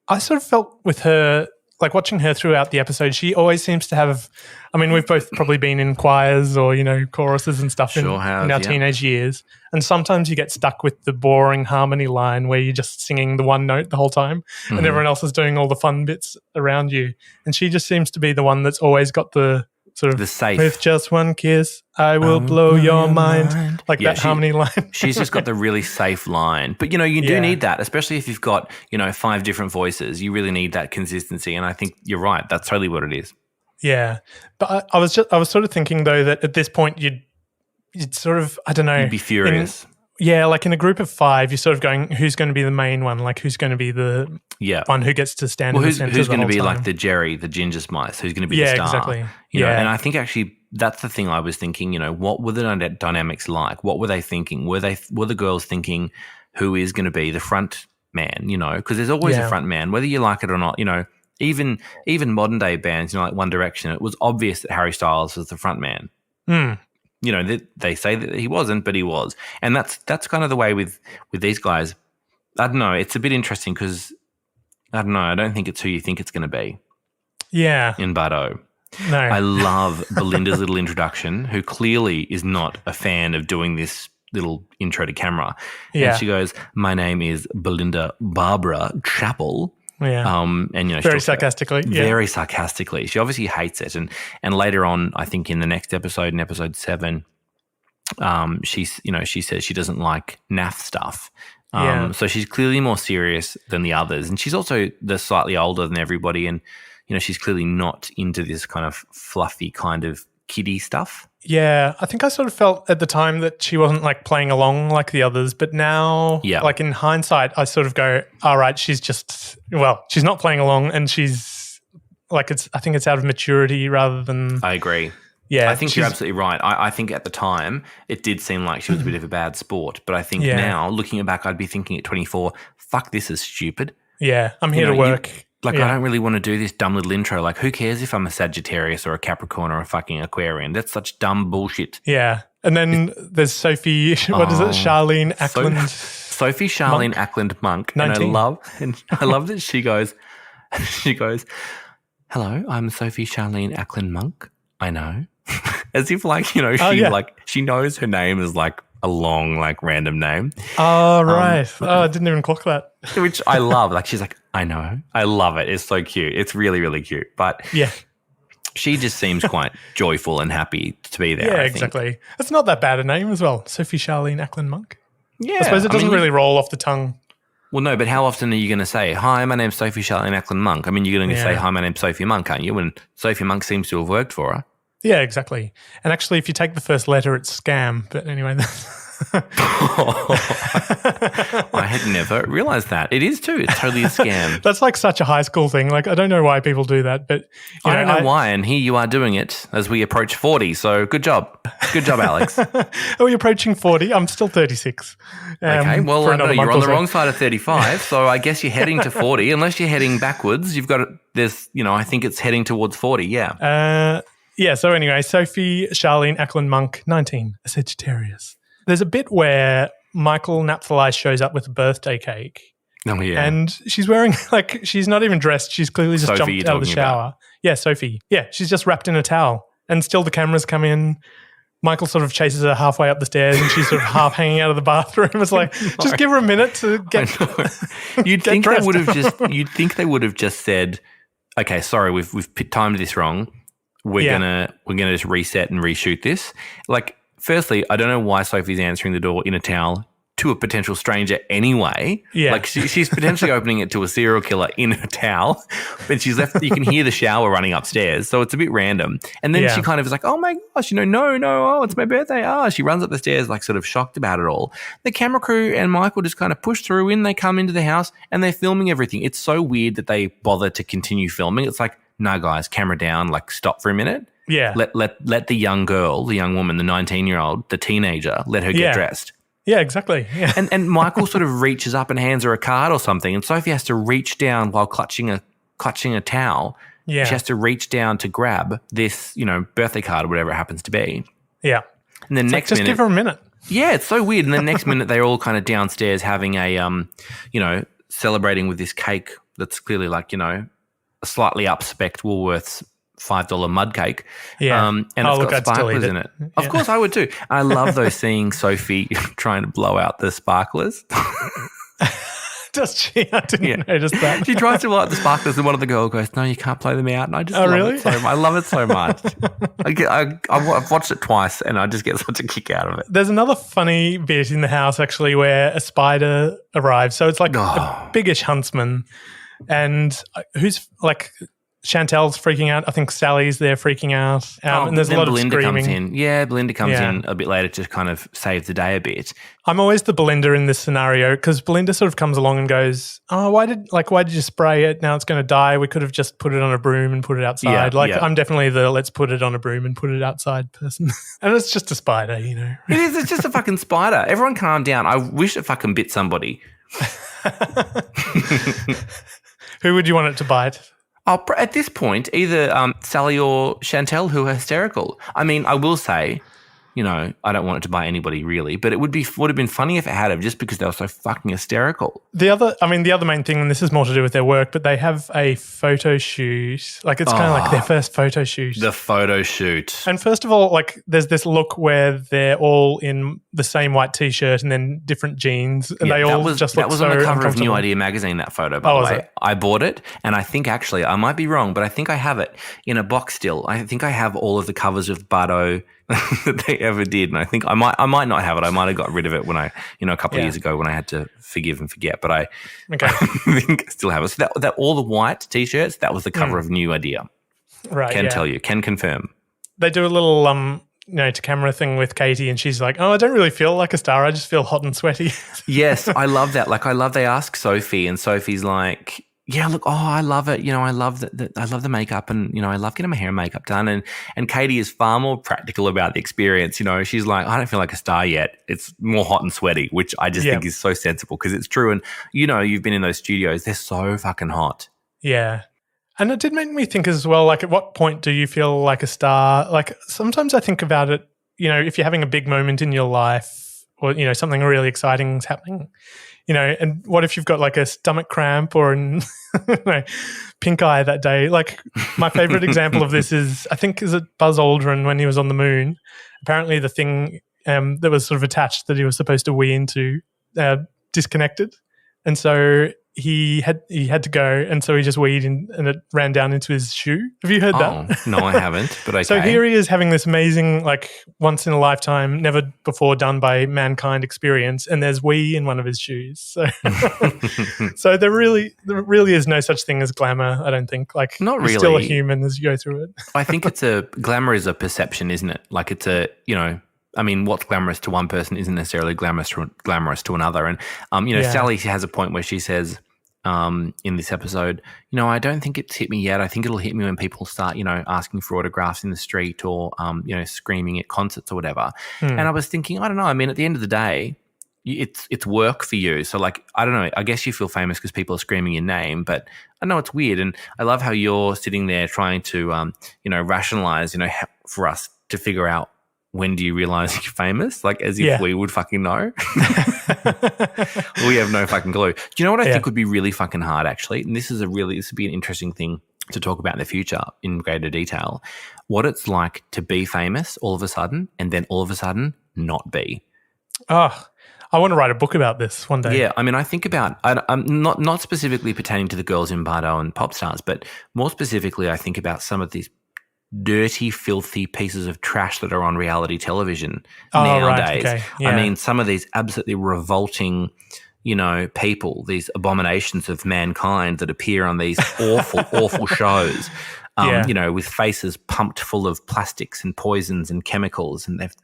B: I sort of felt with her
A: like watching her throughout the episode, she always seems to have, I mean, we've both probably been in choirs or, choruses and stuff in our teenage years. And sometimes you get stuck with the boring harmony line where you're just singing the one note the whole time and everyone else is doing all the fun bits around you. And she just seems to be the one that's always got the sort of,
B: the safe.
A: With just one kiss, I will blow your mind. Like that harmony line.
B: She's just got the really safe line. But, you do need that, especially if you've got, 5 different voices. You really need that consistency. And I think you're right. That's totally what it is.
A: Yeah. But I was sort of thinking, though, that at this point you'd sort of, I don't know.
B: You'd be furious.
A: Like in a group of 5, you're sort of going, who's going to be the main one? Like who's going to be the one who gets to stand in the center?
B: Who's going to be
A: time?
B: like the Jerry, the ginger spice? Who's going to be the star?
A: Exactly.
B: And I think actually that's the thing I was thinking, what were the dynamics like? What were they thinking? Were the girls thinking who is going to be the front man, because there's always a front man, whether you like it or not, even modern day bands, like One Direction, it was obvious that Harry Styles was the front man. They say that he wasn't, but he was. And that's kind of the way with these guys. I don't know. It's a bit interesting because, I don't know, I don't think it's who you think it's going to be.
A: Yeah.
B: In Bardo.
A: No.
B: I love Belinda's little introduction, who clearly is not a fan of doing this little intro to camera.
A: Yeah.
B: And she goes, my name is Belinda Barbara Chappell.
A: Yeah.
B: And
A: very sarcastically.
B: Very sarcastically. She obviously hates it. And later on, I think in the next episode, in episode 7, she says she doesn't like naff stuff. So she's clearly more serious than the others. And she's also slightly older than everybody. And, she's clearly not into this kind of fluffy kind of kiddie stuff.
A: Yeah, I think I sort of felt at the time that she wasn't like playing along like the others, but now, like in hindsight, I sort of go, all right, she's not playing along, and she's like, I think it's out of maturity rather than.
B: I agree.
A: Yeah,
B: I think you're absolutely right. I think at the time it did seem like she was a bit of a bad sport, but I think now, looking back, I'd be thinking at 24, fuck, this is stupid.
A: Yeah, I'm here to work.
B: I don't really want to do this dumb little intro. Like, who cares if I'm a Sagittarius or a Capricorn or a fucking Aquarian? That's such dumb bullshit.
A: Yeah. And then there's Sophie, what is it? Charlene Ackland.
B: Sophie Charlene Ackland Monk.
A: 19.
B: And I love that she goes, hello, I'm Sophie Charlene Ackland Monk. I know. As if she knows her name is like a long, like random name.
A: Oh, right. I didn't even clock that.
B: Which I love. Like, she's like, I know. I love it. It's so cute. It's really, really cute. But she just seems quite joyful and happy to be there.
A: Yeah, exactly. It's not that bad a name as well. Sophie Charlene Ackland Monk.
B: Yeah.
A: I suppose it doesn't really roll off the tongue.
B: Well, no, but how often are you going to say, hi, my name's Sophie Charlene Ackland Monk? I mean, you're going to say, hi, my name's Sophie Monk, aren't you? And Sophie Monk seems to have worked for her.
A: Yeah, exactly. And actually, if you take the first letter, it's scam. But anyway,
B: I had never realized that. It is too. It's totally a scam.
A: That's like such a high school thing. Like, I don't know why people do that, but
B: I don't know why. And here you are doing it as we approach 40. So good job. Good job, Alex.
A: Are we approaching 40? I'm still 36.
B: Okay. Well, you're on the wrong side of 35. So I guess you're heading to 40. Unless you're heading backwards, you've got there's, I think it's heading towards 40. Yeah.
A: So anyway, Sophie Charlene Ackland Monk, 19, a Sagittarius. There's a bit where Michael Napthali shows up with a birthday cake.
B: Oh, yeah.
A: And she's wearing, like, she's not even dressed. She's clearly just
B: Sophie,
A: jumped out of the shower.
B: about.
A: Yeah, Sophie. Yeah, she's just wrapped in a towel. And still the cameras come in. Michael sort of chases her halfway up the stairs and she's sort of half hanging out of the bathroom. It's like, just give her a minute to get
B: You'd
A: get
B: think
A: dressed.
B: you'd think they would have just said, okay, sorry, we've timed this wrong. We're gonna just reset and reshoot this. Like, firstly, I don't know why Sophie's answering the door in a towel to a potential stranger anyway. Yeah. Like, she's potentially opening it to a serial killer in a towel, but she's left, you can hear the shower running upstairs. So it's a bit random. And then she kind of is like, oh my gosh, no, it's my birthday. She runs up the stairs, like, sort of shocked about it all. The camera crew and Michael just kind of push through in. They come into the house and they're filming everything. It's so weird that they bother to continue filming. It's like, no, guys, camera down, like, stop for a minute.
A: Yeah.
B: Let the young girl, the young woman, the 19-year-old, the teenager, let her get dressed.
A: Yeah, exactly. Yeah.
B: And Michael sort of reaches up and hands her a card or something, and Sophie has to reach down while clutching a towel. Yeah. She has to reach down to grab this, birthday card or whatever it happens to be.
A: Yeah.
B: And then next minute,
A: just give her a minute.
B: Yeah, it's so weird. And then next minute they're all kind of downstairs having a, celebrating with this cake that's clearly like, slightly up-spec'd Woolworths $5 mud cake.
A: Yeah.
B: And it's got sparklers in it.
A: Yeah.
B: Of course I would too. I love though seeing Sophie trying to blow out the sparklers.
A: Does she? I didn't notice that.
B: She tries to blow out the sparklers and one of the girls goes, no, you can't blow them out. And I just love
A: really?
B: it so much. I love it so much. I've watched it twice and I just get such a kick out of it.
A: There's another funny bit in the house actually where a spider arrives. So it's like a biggish huntsman, and who's like Chantel's freaking out. I think Sally's there freaking out. And there's a lot
B: Belinda
A: of screaming.
B: comes in. Yeah, Belinda comes in a bit later to kind of save the day a bit.
A: I'm always the Belinda in this scenario because Belinda sort of comes along and goes, "Oh, why did you spray it? Now it's going to die. We could have just put it on a broom and put it outside." I'm definitely the let's put it on a broom and put it outside person. And it's just a spider, you know.
B: It is. It's just a fucking spider. Everyone calm down. I wish it fucking bit somebody.
A: Who would you want it to bite?
B: At this point, either Sally or Chantel, who are hysterical. I mean, I will say, you know, I don't want it to bite anybody really, but it would have been funny if it had, just because they were so fucking hysterical.
A: The other main thing, and this is more to do with their work, but they have a photo shoot. Like it's kind of like their first photo shoot.
B: The photo shoot.
A: And first of all, like there's this look where they're all in the same white t-shirt and then different jeans, and they all just look so
B: That was on the cover of
A: uncomfortable.
B: New Idea magazine, that photo, by the way.
A: it?
B: I bought it, and I think actually, I might be wrong, but I think I have it in a box still. I think I have all of the covers of Bardo that they ever did, and I think I might not have it. I might have got rid of it when a couple of years ago when I had to forgive and forget, but I think I still have it. So that all the white t-shirts, that was the cover of New Idea.
A: Right,
B: Can confirm.
A: They do a little to camera thing with Katie, and she's like, "Oh, I don't really feel like a star. I just feel hot and sweaty."
B: Yes, I love that. Like, I love they ask Sophie, and Sophie's like, "Yeah, look, I love it. You know, I love I love the makeup, and I love getting my hair and makeup done." And Katie is far more practical about the experience. You know, she's like, "I don't feel like a star yet. It's more hot and sweaty," which I just think is so sensible because it's true. And you've been in those studios; they're so fucking hot.
A: Yeah. And it did make me think as well, like, at what point do you feel like a star? Like, sometimes I think about it, if you're having a big moment in your life or, something really exciting is happening, and what if you've got like a stomach cramp or pink eye that day? Like, my favorite example of this is it Buzz Aldrin when he was on the moon? Apparently the thing that was sort of attached that he was supposed to wee into disconnected. And so he had to go, and so he just weed in, and it ran down into his shoe. Have you heard that?
B: No, I haven't. But okay.
A: So here he is having this amazing, like, once in a lifetime, never before done by mankind experience, and there's wee in one of his shoes. So, so there really is no such thing as glamour. I don't think. Like,
B: not really.
A: You're still a human as you go through it.
B: I think glamour is a perception, isn't it? Like, it's I mean, what's glamorous to one person isn't necessarily glamorous to another. And, Sally has a point where she says in this episode, I don't think it's hit me yet. I think it'll hit me when people start, asking for autographs in the street or, screaming at concerts or whatever. And I was thinking, I don't know. I mean, at the end of the day, it's work for you. So, like, I don't know. I guess you feel famous because people are screaming your name, but I know it's weird. And I love how you're sitting there trying to, rationalize, for us to figure out, when do you realize you're famous? Like, as if we would fucking know. We have no fucking clue. Do you know what I think would be really fucking hard, actually? And this would be an interesting thing to talk about in the future in greater detail. What it's like to be famous all of a sudden and then all of a sudden not be.
A: Oh, I want to write a book about this one day.
B: Yeah, I mean, I think about I'm not specifically pertaining to the girls in Bardo and Popstars, but more specifically, I think about some of these dirty, filthy pieces of trash that are on reality television nowadays.
A: Right, okay. Yeah.
B: I mean, some of these absolutely revolting, people, these abominations of mankind that appear on these awful, awful shows, with faces pumped full of plastics and poisons and chemicals, and they've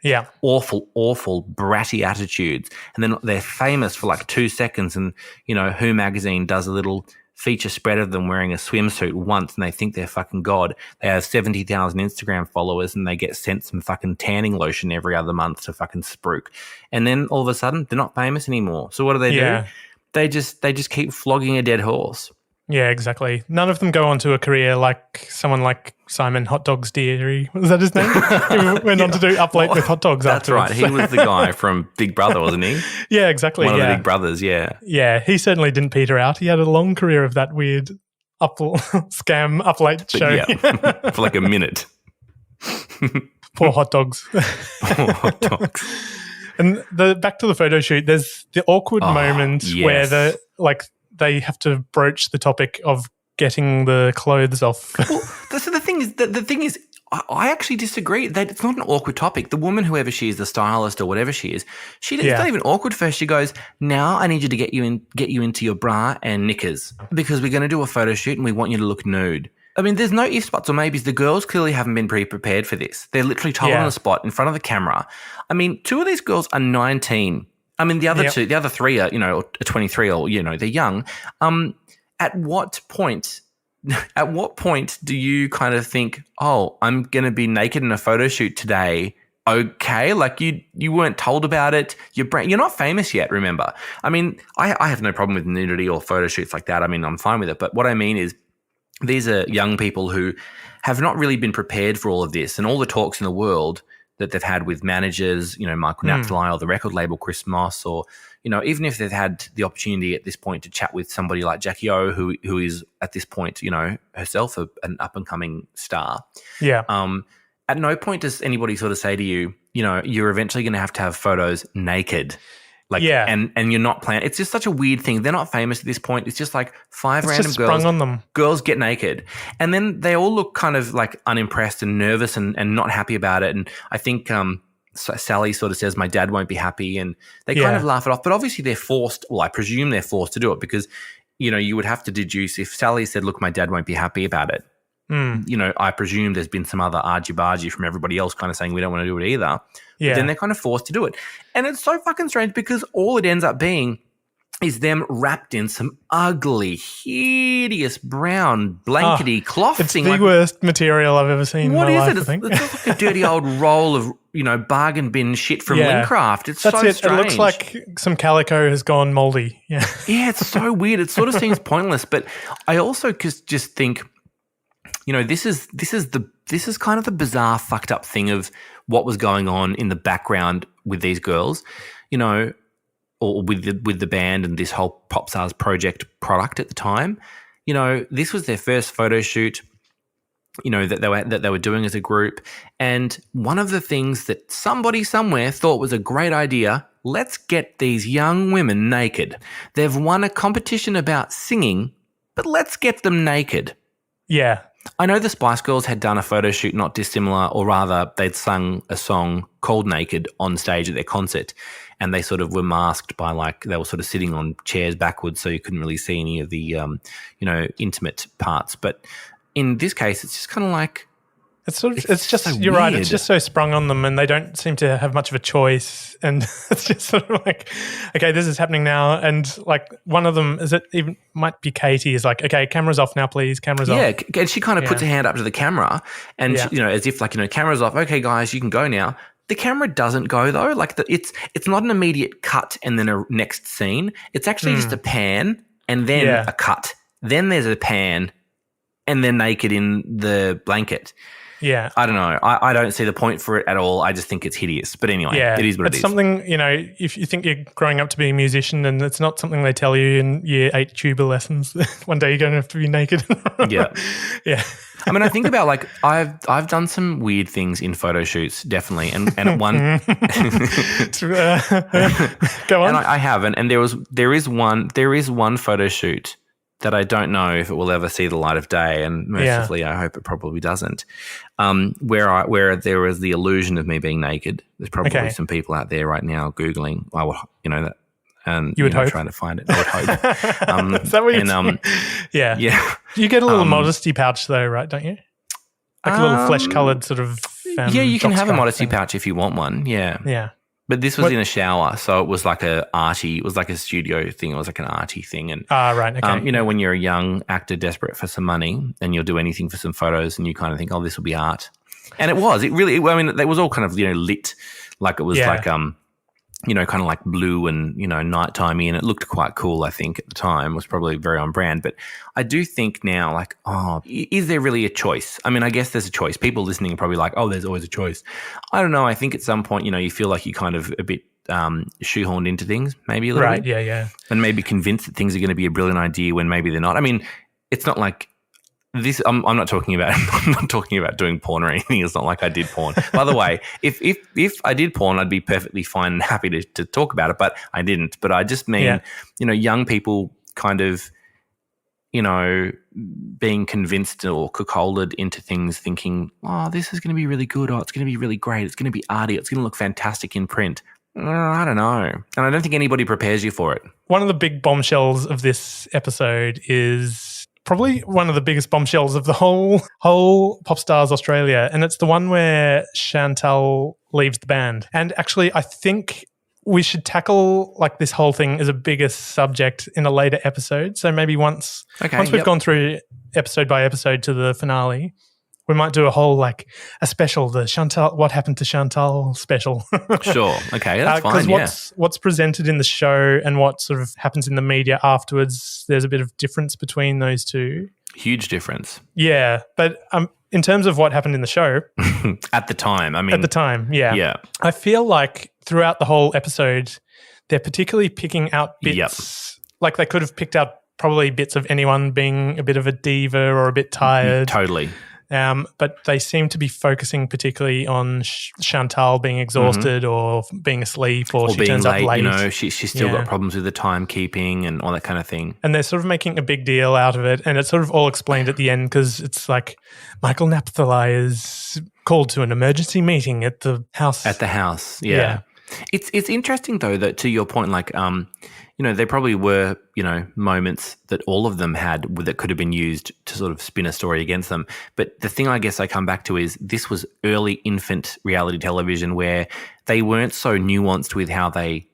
B: awful, awful, bratty attitudes. And then they're famous for like 2 seconds, and, Who magazine does a little feature spread of them wearing a swimsuit once, and they think they're fucking God. They have 70,000 Instagram followers, and they get sent some fucking tanning lotion every other month to fucking spruik. And then all of a sudden, they're not famous anymore. So what do? They just keep flogging a dead horse.
A: Yeah, exactly. None of them go on to a career like someone like Simon Hot Dogs Deary. Was that his name? He went on to do Up Late with Hot Dogs afterwards.
B: That's right. He was the guy from Big Brother, wasn't he?
A: Yeah, exactly.
B: One of the Big Brothers, yeah.
A: Yeah, he certainly didn't peter out. He had a long career of that weird scam up late show.
B: Yeah, for like a minute.
A: Poor hot dogs.
B: Poor hot dogs.
A: And back to the photo shoot, there's the awkward moment where they have to broach the topic of getting the clothes off.
B: Well, so the thing is, I actually disagree that it's not an awkward topic. The woman, whoever she is, the stylist or whatever she is, it's not even awkward first. She goes, now I need you to get you into your bra and knickers because we're going to do a photo shoot and we want you to look nude. I mean, there's no ifs, buts or maybes. The girls clearly haven't been pre-prepared for this. They're literally told on the spot in front of the camera. I mean, 2 of these girls are 19. I mean, the other 3 are, 23 or, they're young. At what point do you kind of think, oh, I'm going to be naked in a photo shoot today? Okay, like you weren't told about it. You're not famous yet, remember. I mean, I have no problem with nudity or photo shoots like that. I mean, I'm fine with it. But what I mean is these are young people who have not really been prepared for all of this and all the talks in the world that they've had with managers, Michael Napthali or the record label Chris Moss, or, even if they've had the opportunity at this point to chat with somebody like Jackie O, who is at this point, herself an up-and-coming star.
A: Yeah.
B: At no point does anybody sort of say to you, you're eventually going to have photos naked. And you're not planning. It's just such a weird thing. They're not famous at this point. It's just like 5 random
A: just
B: girls.
A: Sprung on them.
B: Girls get naked. And then they all look kind of like unimpressed and nervous and not happy about it. And I think Sally sort of says, my dad won't be happy. And they kind of laugh it off. But obviously they're forced, I presume they're forced to do it because, you would have to deduce if Sally said, look, my dad won't be happy about it. I presume there's been some other argy-bargy from everybody else kind of saying we don't want to do it either.
A: Yeah.
B: But then they're kind of forced to do it. And it's so fucking strange because all it ends up being is them wrapped in some ugly, hideous brown blankety cloth
A: it's
B: thing.
A: It's the worst material I've ever seen in my life, I think.
B: It's like a dirty old roll of, bargain bin shit from Lincraft. It's
A: That's
B: so
A: it.
B: strange.
A: It looks like some calico has gone moldy. Yeah.
B: Yeah, it's so weird. It sort of seems pointless. But I also just think, this is kind of the bizarre, fucked up thing of what was going on in the background with these girls, or with the band and this whole Popstars project product at the time. This was their first photo shoot, that they were doing as a group, and one of the things that somebody somewhere thought was a great idea. Let's get these young women naked. They've won a competition about singing, but let's get them naked.
A: Yeah.
B: I know the Spice Girls had done a photo shoot not dissimilar, or rather they'd sung a song called Naked on stage at their concert, and they sort of were masked by they were sort of sitting on chairs backwards so you couldn't really see any of the, intimate parts. But in this case, it's just kind of like... It's just so
A: you're
B: weird.
A: right. It's just so sprung on them, and they don't seem to have much of a choice. And it's just sort of like, okay, this is happening now. And one of them might be Katie is like, okay, camera's off now, please. Camera's off.
B: Yeah, and she kind of puts her hand up to the camera, and as if camera's off. Okay, guys, you can go now. The camera doesn't go though. It's not an immediate cut and then a next scene. It's actually just a pan and then a cut. Then there's a pan, and they're naked in the blanket.
A: Yeah.
B: I don't know. I don't see the point for it at all. I just think it's hideous. But anyway, it is what it is.
A: It's something, if you think you're growing up to be a musician and it's not something they tell you in year 8 tuba lessons, one day you're going to have to be naked.
B: Yeah.
A: Yeah.
B: I mean, I think about I've done some weird things in photo shoots, definitely. And at one
A: go on.
B: And I have, and there is one photo shoot that I don't know if it will ever see the light of day, and mercifully I hope it probably doesn't, where there was the illusion of me being naked. There's probably some people out there right now Googling, that, and
A: you would hope.
B: trying to find it. I would hope.
A: Is that what you're Yeah. You get a little modesty pouch though, right, don't you? Like a little flesh-coloured sort of
B: you can have a modesty pouch if you want one,
A: Yeah.
B: But this was in a shower, so it was like it was like a studio thing. It was like an arty thing. And
A: right, okay.
B: When you're a young actor desperate for some money and you'll do anything for some photos, and you kind of think, oh, this will be art. And it was. It really, it was all kind of, lit. Like it was like, kind of like blue and, nightimey, and it looked quite cool, I think, at the time. It was probably very on brand. But I do think now, is there really a choice? I mean, I guess there's a choice. People listening are probably like, oh, there's always a choice. I don't know. I think at some point, you feel like you kind of a bit shoehorned into things, maybe a little bit.
A: Right, yeah.
B: And maybe convinced that things are going to be a brilliant idea when maybe they're not. I mean, it's not like this. I'm not talking about. I'm not talking about doing porn or anything. It's not like I did porn. By the way, if I did porn, I'd be perfectly fine and happy to talk about it. But I didn't. But I just mean, young people kind of, being convinced or cuckolded into things, thinking, oh, this is going to be really good. Oh, it's going to be really great. It's going to be arty. It's going to look fantastic in print. I don't know. And I don't think anybody prepares you for it.
A: One of the big bombshells of this episode is probably one of the biggest bombshells of the whole Popstars Australia. And it's the one where Chantal leaves the band. And actually, I think we should tackle like this whole thing as a bigger subject in a later episode. So maybe once we've gone through episode by episode to the finale, we might do a whole a special, the Chantal, what happened to Chantal special.
B: Sure. Okay, that's fine.
A: Because what's presented in the show and what sort of happens in the media afterwards, there's a bit of difference between those two.
B: Huge difference.
A: Yeah, but in terms of what happened in the show.
B: At the time,
A: yeah.
B: Yeah.
A: I feel like throughout the whole episode, they're particularly picking out bits. Like they could have picked out probably bits of anyone being a bit of a diva or a bit tired.
B: Totally.
A: But they seem to be focusing particularly on Chantal being exhausted or being asleep or she
B: being
A: turns
B: late,
A: up late.
B: She's still got problems with the timekeeping and all that kind of thing.
A: And they're sort of making a big deal out of it. And it's sort of all explained at the end because it's like Michael Napthali is called to an emergency meeting at the house.
B: At the house, yeah. It's interesting though that to your point, there probably were, moments that all of them had that could have been used to sort of spin a story against them. But the thing I guess I come back to is this was early infant reality television where they weren't so nuanced with how they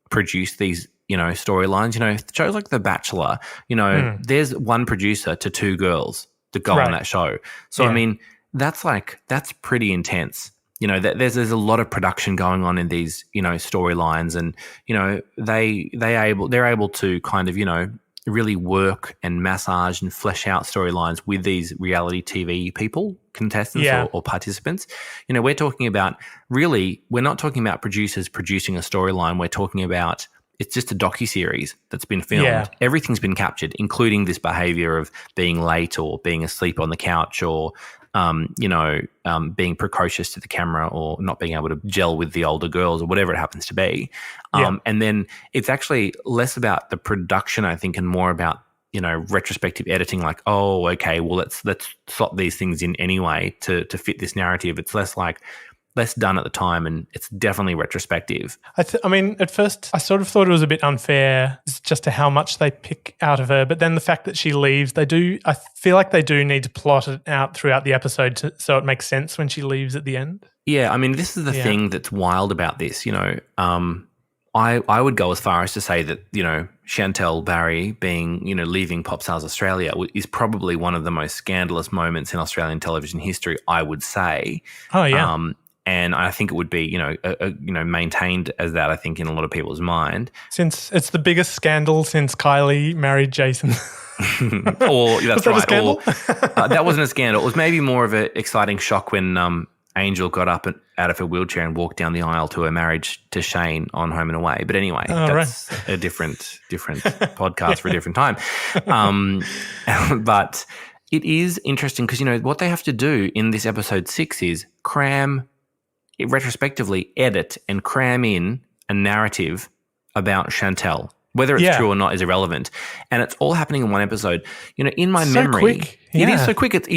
B: produced these, storylines. Shows like The Bachelor, there's one producer to two girls that go on that show. So, I mean, that's pretty intense. There's a lot of production going on in these, storylines, and they're able to kind of really work and massage and flesh out storylines with these reality TV people, contestants or participants. We're talking about we're not talking about producers producing a storyline. We're talking about it's just a docuseries that's been filmed. Yeah. Everything's been captured, including this behavior of being late or being asleep on the couch or being precocious to the camera or not being able to gel with the older girls or whatever it happens to be. And then it's actually less about the production, I think, and more about, retrospective editing, like, oh, okay, well, let's slot these things in anyway to fit this narrative. It's less done at the time, and it's definitely retrospective.
A: I mean, at first I sort of thought it was a bit unfair just to how much they pick out of her, but then the fact that she leaves, I feel like they do need to plot it out throughout the episode so it makes sense when she leaves at the end. Yeah,
B: I mean, this is the thing that's wild about this, I would go as far as to say that, Chantal Barry being, leaving Popstars Australia is probably one of the most scandalous moments in Australian television history, I would say.
A: Oh, yeah.
B: And I think it would be, maintained as that, I think, in a lot of people's mind.
A: Since it's the biggest scandal since Kylie married Jason.
B: Or that's right. That wasn't a scandal. It was maybe more of an exciting shock when Angel got up out of her wheelchair and walked down the aisle to her marriage to Shane on Home and Away. But anyway, that's a different podcast for a different time. But it is interesting because, what they have to do in this episode 6 is retrospectively edit and cram in a narrative about Chantal. Whether it's true or not is irrelevant. And it's all happening in one episode. In my memory,
A: quick. Yeah.
B: It is so quick. It's,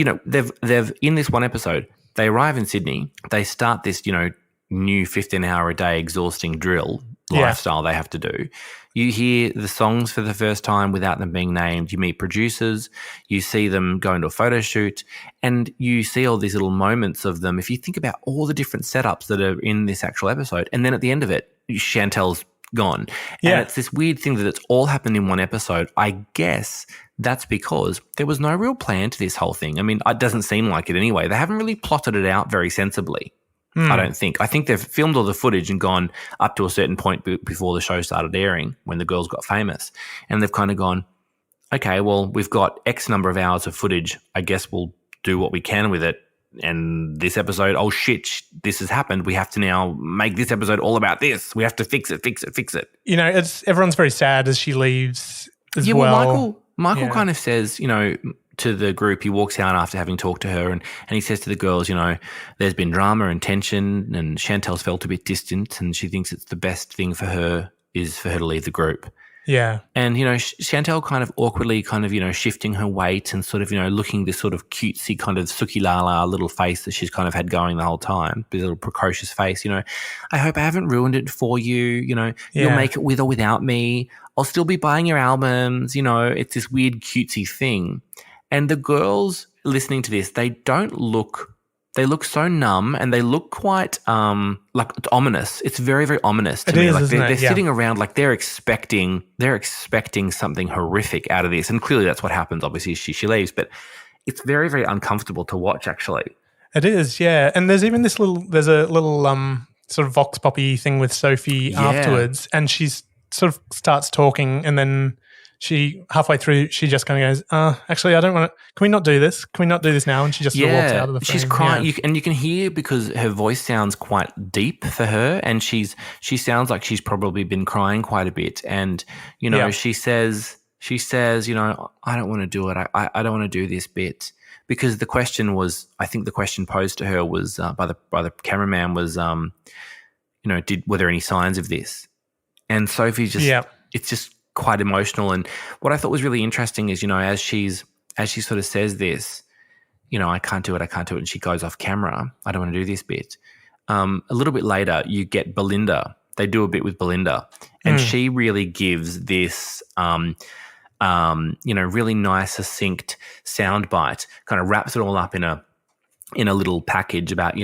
B: they've in this one episode, they arrive in Sydney, they start this, new 15-hour-a-day exhausting drill lifestyle they have to do. You hear the songs for the first time without them being named. You meet producers. You see them go into a photo shoot, and you see all these little moments of them. If you think about all the different setups that are in this actual episode, and then at the end of it, Chantel's gone. And it's this weird thing that it's all happened in one episode. I guess that's because there was no real plan to this whole thing. I mean, it doesn't seem like it anyway. They haven't really plotted it out very sensibly. I don't think. I think they've filmed all the footage and gone up to a certain point before the show started airing when the girls got famous. And they've kind of gone, okay, well, we've got X number of hours of footage. I guess we'll do what we can with it. And this episode, oh shit, this has happened. We have to now make this episode all about this. We have to fix it.
A: Everyone's very sad as she leaves as well.
B: Michael kind of says, to the group, he walks out after having talked to her and he says to the girls, there's been drama and tension and Chantel's felt a bit distant and she thinks it's the best thing for her is for her to leave the group.
A: Yeah.
B: And, Chantel kind of awkwardly shifting her weight and sort of, looking this sort of cutesy kind of Sooky la little face that she's kind of had going the whole time, this little precocious face, I hope I haven't ruined it for you, you'll make it with or without me. I'll still be buying your albums, it's this weird cutesy thing. And the girls listening to this, they look so numb and they look quite like ominous. It's very, very ominous to me. Like they're sitting around like they're expecting something horrific out of this. And clearly that's what happens. Obviously she leaves, but it's very, very uncomfortable to watch actually.
A: It is, yeah. And there's even there's a little sort of vox poppy thing with Sophie afterwards, and she's sort of starts talking and then she halfway through, she just kind of goes, actually, I don't want to. Can we not do this? Can we not do this now? And she just sort of walks out of the frame.
B: She's crying, and you can hear because her voice sounds quite deep for her, and she sounds like she's probably been crying quite a bit. And she says, I don't want to do it. I don't want to do this bit because the question was, I think the question posed to her was by the cameraman was, were there any signs of this? And Sophie just, it's just quite emotional. And what I thought was really interesting is, as she sort of says this, I can't do it. And she goes off camera. I don't want to do this bit. A little bit later, you get Belinda. They do a bit with Belinda and she really gives this, really nice, succinct soundbite, kind of wraps it all up in a little package about,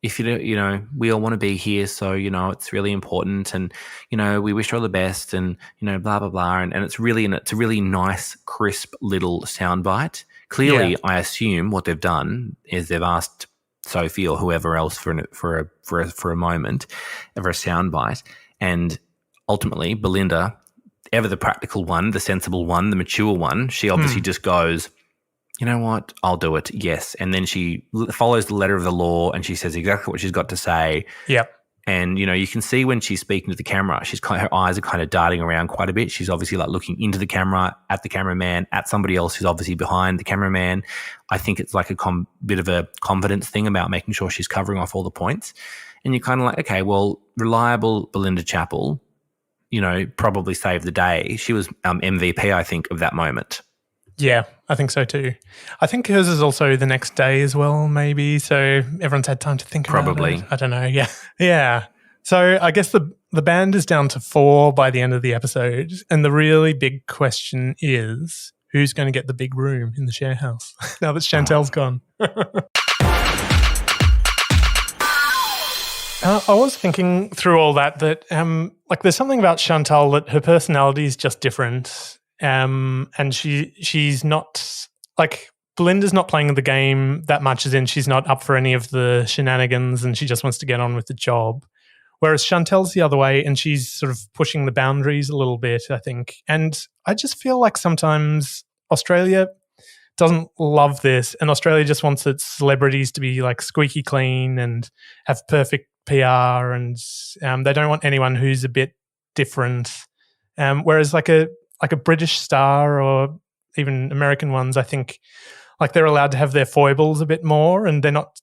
B: if we all want to be here, so, it's really important and, we wish her all the best and, blah, blah, blah. And it's a really nice, crisp little soundbite. Clearly, I assume what they've done is they've asked Sophie or whoever else for a moment, for a soundbite. And ultimately, Belinda, ever the practical one, the sensible one, the mature one, she obviously just goes, you know what, I'll do it, yes. And then she follows the letter of the law and she says exactly what she's got to say.
A: Yep.
B: And, you can see when she's speaking to the camera, her eyes are kind of darting around quite a bit. She's obviously like looking into the camera, at the cameraman, at somebody else who's obviously behind the cameraman. I think it's like a bit of a confidence thing about making sure she's covering off all the points. And you're kind of like, okay, well, reliable Belinda Chappell, probably saved the day. She was MVP, I think, of that moment.
A: Yeah, I think so too. I think hers is also the next day as well, maybe. So everyone's had time to think about it. I don't know. Yeah. Yeah. So I guess the band is down to 4 by the end of the episode. And the really big question is, who's going to get the big room in the share house now that Chantel's gone? I was thinking through all that there's something about Chantal that her personality is just different. And she's not like Belinda's not playing the game that much, as in she's not up for any of the shenanigans and she just wants to get on with the job. Whereas Chantel's the other way and she's sort of pushing the boundaries a little bit, I think. And I just feel like sometimes Australia doesn't love this and Australia just wants its celebrities to be like squeaky clean and have perfect PR and they don't want anyone who's a bit different. Whereas like a British star or even American ones, I think like they're allowed to have their foibles a bit more and they're not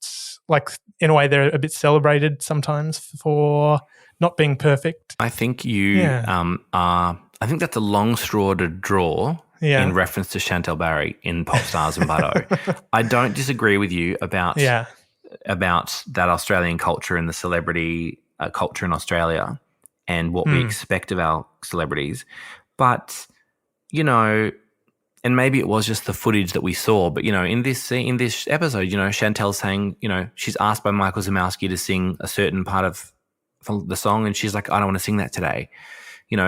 A: like, in a way, they're a bit celebrated sometimes for not being perfect.
B: I think I think that's a long straw to draw in reference to Chantal Barry in Popstars and Butto. I don't disagree with you about that Australian culture and the celebrity culture in Australia and what we expect of our celebrities. But, and maybe it was just the footage that we saw, but, in this episode, Chantel's saying, she's asked by Michael Zamowski to sing a certain part of the song and she's like, I don't want to sing that today.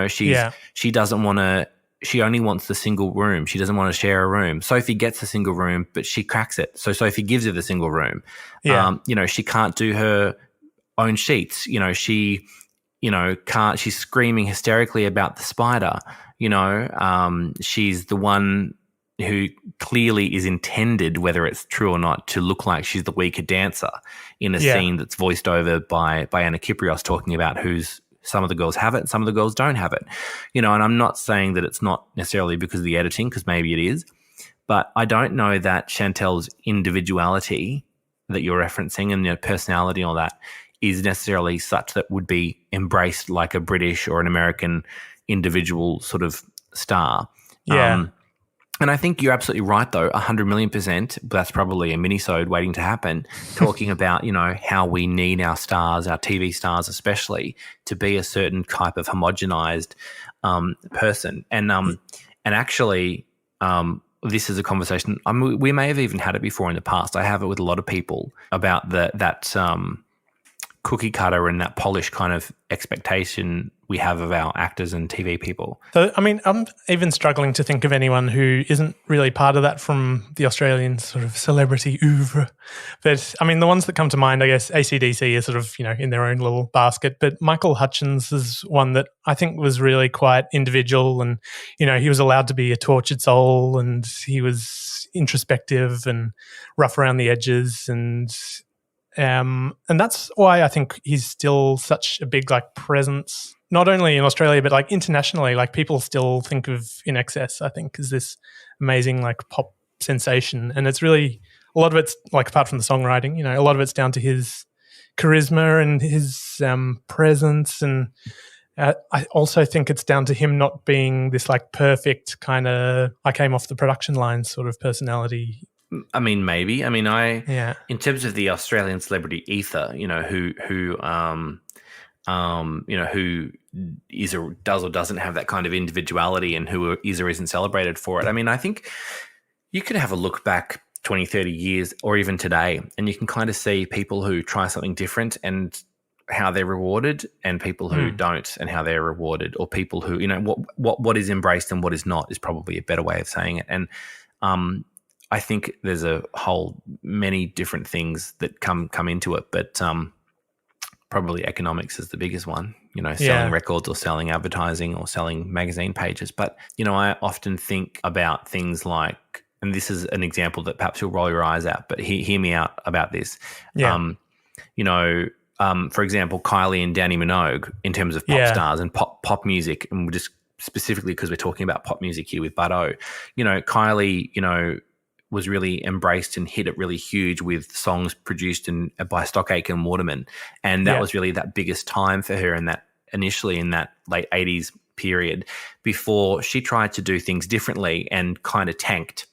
B: She doesn't want to, she only wants the single room. She doesn't want to share a room. Sophie gets the single room, but she cracks it. So Sophie gives her the single room. Yeah. She can't do her own sheets. She can't, she's screaming hysterically about the spider. She's the one who clearly is intended, whether it's true or not, to look like she's the weaker dancer in a scene that's voiced over by Anna Kiprios talking about who's some of the girls have it, some of the girls don't have it. And I'm not saying that it's not necessarily because of the editing, because maybe it is, but I don't know that Chantel's individuality that you're referencing and personality and all that is necessarily such that would be embraced like a British or an American individual sort of star.
A: Yeah.
B: And I think you're absolutely right, though, 100 million%. That's probably a mini-sode waiting to happen, talking about, how we need our stars, our TV stars especially, to be a certain type of homogenized person. And actually, this is a conversation. We may have even had it before in the past. I have it with a lot of people about that cookie cutter and that polished kind of expectation we have of our actors and TV people.
A: So, I mean, I'm even struggling to think of anyone who isn't really part of that from the Australian sort of celebrity oeuvre. But, I mean, the ones that come to mind, I guess, AC/DC are sort of, in their own little basket. But Michael Hutchence is one that I think was really quite individual and, he was allowed to be a tortured soul and he was introspective and rough around the edges and that's why I think he's still such a big presence, not only in Australia but internationally. People still think of In Excess, I think, as this amazing pop sensation, and it's really a lot of it's apart from the songwriting, a lot of it's down to his charisma and his presence, and I also think it's down to him not being this perfect kind of I came off the production line sort of personality.
B: I mean, maybe. I mean, in terms of the Australian celebrity ether, who is or does or doesn't have that kind of individuality and who is or isn't celebrated for it. I mean, I think you could have a look back 20, 30 years or even today, and you can kind of see people who try something different and how they're rewarded, and people who don't and how they're rewarded, or people who, what is embraced and what is not is probably a better way of saying it. And I think there's a whole many different things that come into it, but probably economics is the biggest one, selling records or selling advertising or selling magazine pages. But, I often think about things like, and this is an example that perhaps you'll roll your eyes at, but hear me out about this.
A: Yeah.
B: For example, Kylie and Danny Minogue in terms of pop stars and pop music, and just specifically because we're talking about pop music here with Butto, Kylie, was really embraced and hit it really huge with songs produced by Stockaker and Waterman. And that was really that biggest time for her initially in that late 80s period before she tried to do things differently and kind of tanked.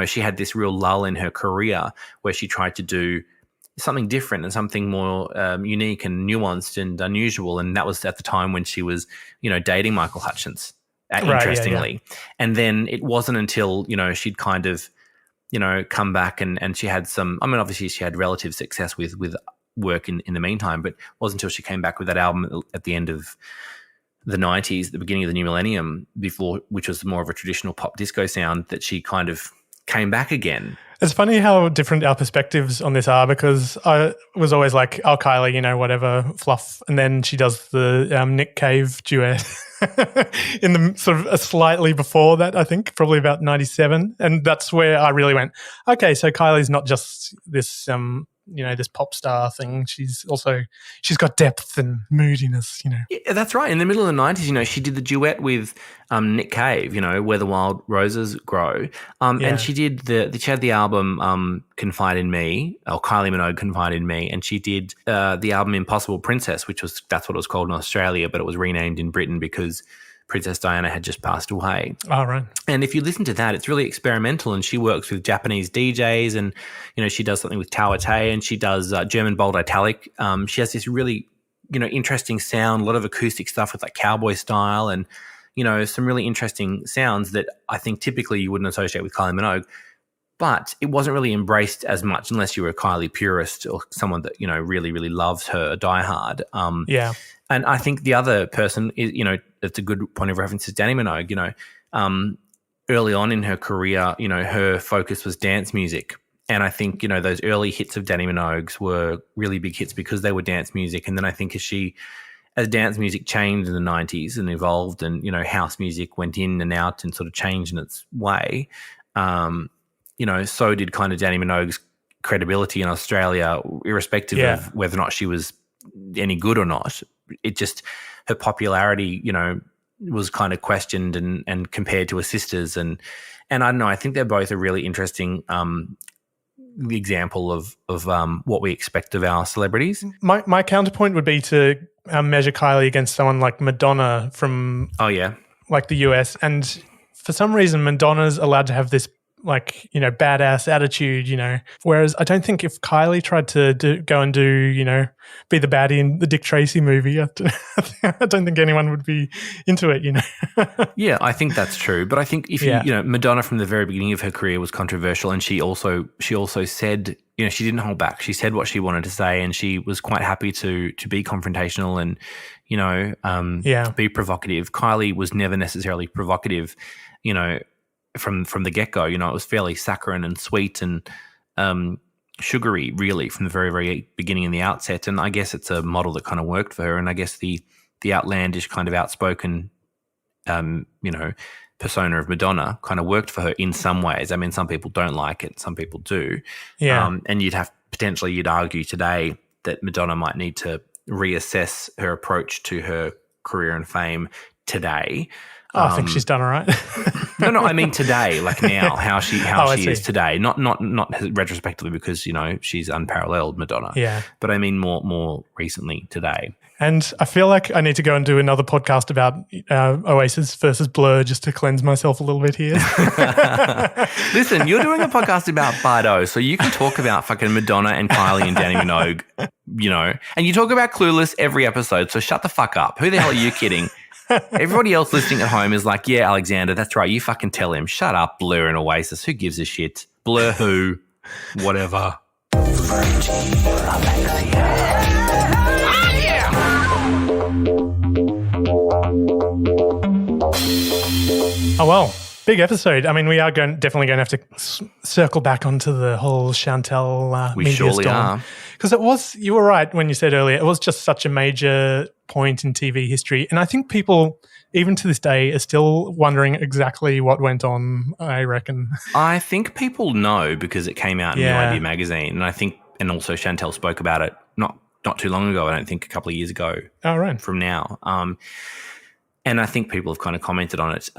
B: She had this real lull in her career where she tried to do something different and something more unique and nuanced and unusual. And that was at the time when she was, dating Michael Hutchence, interestingly. And then it wasn't until, she'd kind of, come back and she had some, obviously she had relative success with work in the meantime, but it wasn't until she came back with that album at the end of the 90s, the beginning of the new millennium, which was more of a traditional pop disco sound, that she kind of came back again.
A: It's funny how different our perspectives on this are, because I was always like, oh, Kylie, whatever, fluff. And then she does the Nick Cave duet in the sort of slightly before that, I think, probably about 97. And that's where I really went, okay, so Kylie's not just this, this pop star thing. She's got depth and moodiness,
B: Yeah, that's right. In the middle of the 90s, she did the duet with Nick Cave, Where the Wild Roses Grow. And she had the album Confide in Me, or Kylie Minogue Confide in Me, and she did the album Impossible Princess, that's what it was called in Australia, but it was renamed in Britain because Princess Diana had just passed away.
A: Oh, right.
B: And if you listen to that, it's really experimental, and she works with Japanese DJs, and, she does something with Tawate, and she does German bold italic. She has this really, interesting sound, a lot of acoustic stuff with cowboy style and, some really interesting sounds that I think typically you wouldn't associate with Kylie Minogue. But it wasn't really embraced as much unless you were a Kylie purist or someone that, really, really loves her diehard. And I think the other person is, it's a good point of reference is Danny Minogue. Early on in her career, her focus was dance music. And I think, those early hits of Danny Minogue's were really big hits because they were dance music. And then I think as dance music changed in the 90s and evolved and, house music went in and out and sort of changed in its way, so did kind of Danny Minogue's credibility in Australia, irrespective of whether or not she was any good or not. her popularity, was kind of questioned and compared to her sisters. And I don't know, I think they're both a really interesting example of what we expect of our celebrities.
A: My counterpoint would be to measure Kylie against someone like Madonna from like the US. And for some reason, Madonna's allowed to have this badass attitude, whereas I don't think if Kylie tried to go and do, be the baddie in the Dick Tracy movie, I don't think anyone would be into it,
B: Yeah, I think that's true. But I think if Madonna from the very beginning of her career was controversial, and she also said, she didn't hold back. She said what she wanted to say, and she was quite happy to be confrontational and, be provocative. Kylie was never necessarily provocative, from the get-go. It was fairly saccharine and sweet and sugary, really, from the very, very beginning in the outset. And I guess it's a model that kind of worked for her. And I guess the outlandish kind of outspoken, persona of Madonna kind of worked for her in some ways. I mean, some people don't like it, some people do.
A: Yeah.
B: And you'd argue today that Madonna might need to reassess her approach to her career and fame today.
A: I think she's done all right.
B: No, I mean today, like now, how she is today. Not retrospectively, because she's unparalleled, Madonna.
A: Yeah.
B: But I mean more recently today.
A: And I feel like I need to go and do another podcast about Oasis versus Blur just to cleanse myself a little bit here.
B: Listen, you're doing a podcast about Bardo, so you can talk about fucking Madonna and Kylie and Danny Minogue, and you talk about Clueless every episode. So shut the fuck up. Who the hell are you kidding? Everybody else listening at home is like, yeah, Alexander, that's right. You fucking tell him. Shut up, Blur and Oasis. Who gives a shit? Blur who? Whatever.
A: Oh, well, big episode. I mean, we are definitely going to have to circle back onto the whole Chantel
B: we
A: media
B: surely
A: storm.
B: Are.
A: Because you were right when you said earlier, it was just such a major point in TV history. And I think people, even to this day, are still wondering exactly what went on, I reckon.
B: I think people know because it came out in New Idea magazine. And also Chantel spoke about it not too long ago, I don't think a couple of years ago.
A: Oh, right.
B: From now. And I think people have kind of commented on it.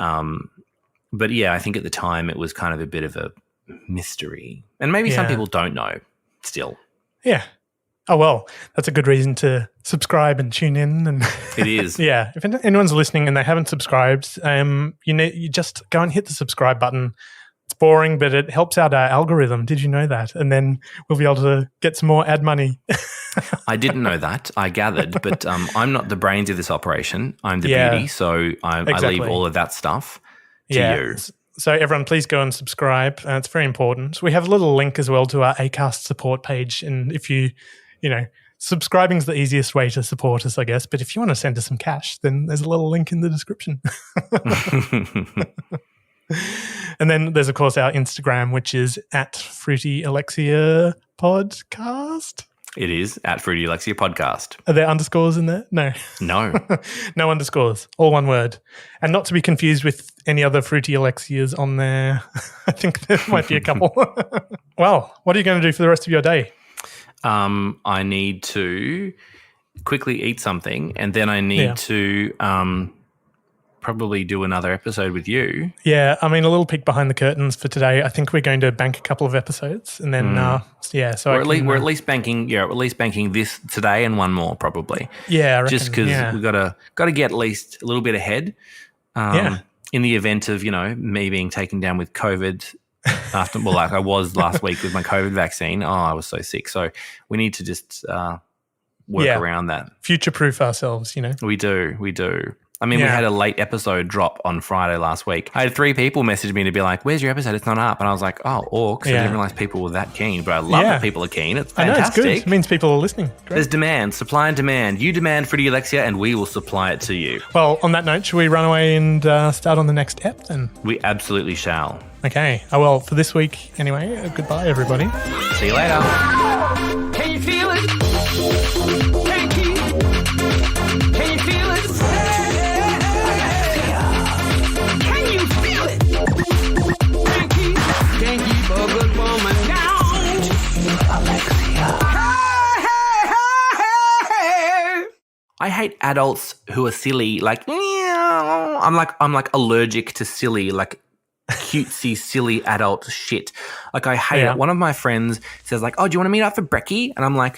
B: But yeah, I think at the time it was kind of a bit of a mystery. And maybe some people don't know still.
A: Yeah. Oh, well, that's a good reason to subscribe and tune in. And
B: it is.
A: Yeah. If anyone's listening and they haven't subscribed, you just go and hit the subscribe button. It's boring, but it helps out our algorithm. Did you know that? And then we'll be able to get some more ad money.
B: I didn't know that. I gathered, but I'm not the brains of this operation. I'm the beauty, so I leave all of that stuff to you.
A: So everyone, please go and subscribe. It's very important. We have a little link as well to our Acast support page. And if subscribing is the easiest way to support us, I guess. But if you want to send us some cash, then there's a little link in the description. And then there's, of course, our Instagram, which is @FruityAlexia Podcast.
B: It is @FruityAlexia Podcast.
A: Are there underscores in there? No.
B: No.
A: No underscores. All one word. And not to be confused with any other Fruity Alexias on there. I think there might be a couple. Well, what are you going to do for the rest of your day?
B: I need to quickly eat something, and then I need to probably do another episode with you.
A: Yeah, I mean, a little peek behind the curtains for today. I think we're going to bank a couple of episodes, and then so
B: we're at least banking this today and one more probably.
A: Yeah, I reckon,
B: just because we've got to get at least a little bit ahead. In the event of me being taken down with COVID. After, like I was last week with my COVID vaccine. Oh, I was so sick. So we need to just work around that.
A: Future-proof ourselves,
B: We do. I mean, we had a late episode drop on Friday last week. I had 3 people message me to be like, where's your episode? It's not up. And I was like, because I didn't realize people were that keen. But I love that people are keen. It's fantastic.
A: I know, it's good. It means people are listening. Great.
B: There's demand, supply and demand. You demand Fruity Alexia and we will supply it to you.
A: Well, on that note, should we run away and start on the next ep then?
B: We absolutely shall.
A: Okay. Oh, well, for this week anyway, goodbye, everybody.
B: See you later.
C: Can you feel it? Can you feel it? Can you feel it? Can't keep a good woman down. Hey, hey, hey, hey.
B: I hate adults who are silly. Like, I'm like allergic to silly, like cutesy, silly adult shit. Like, I hate it. One of my friends says like, "Oh, do you want to meet up for brekkie?" And I'm like,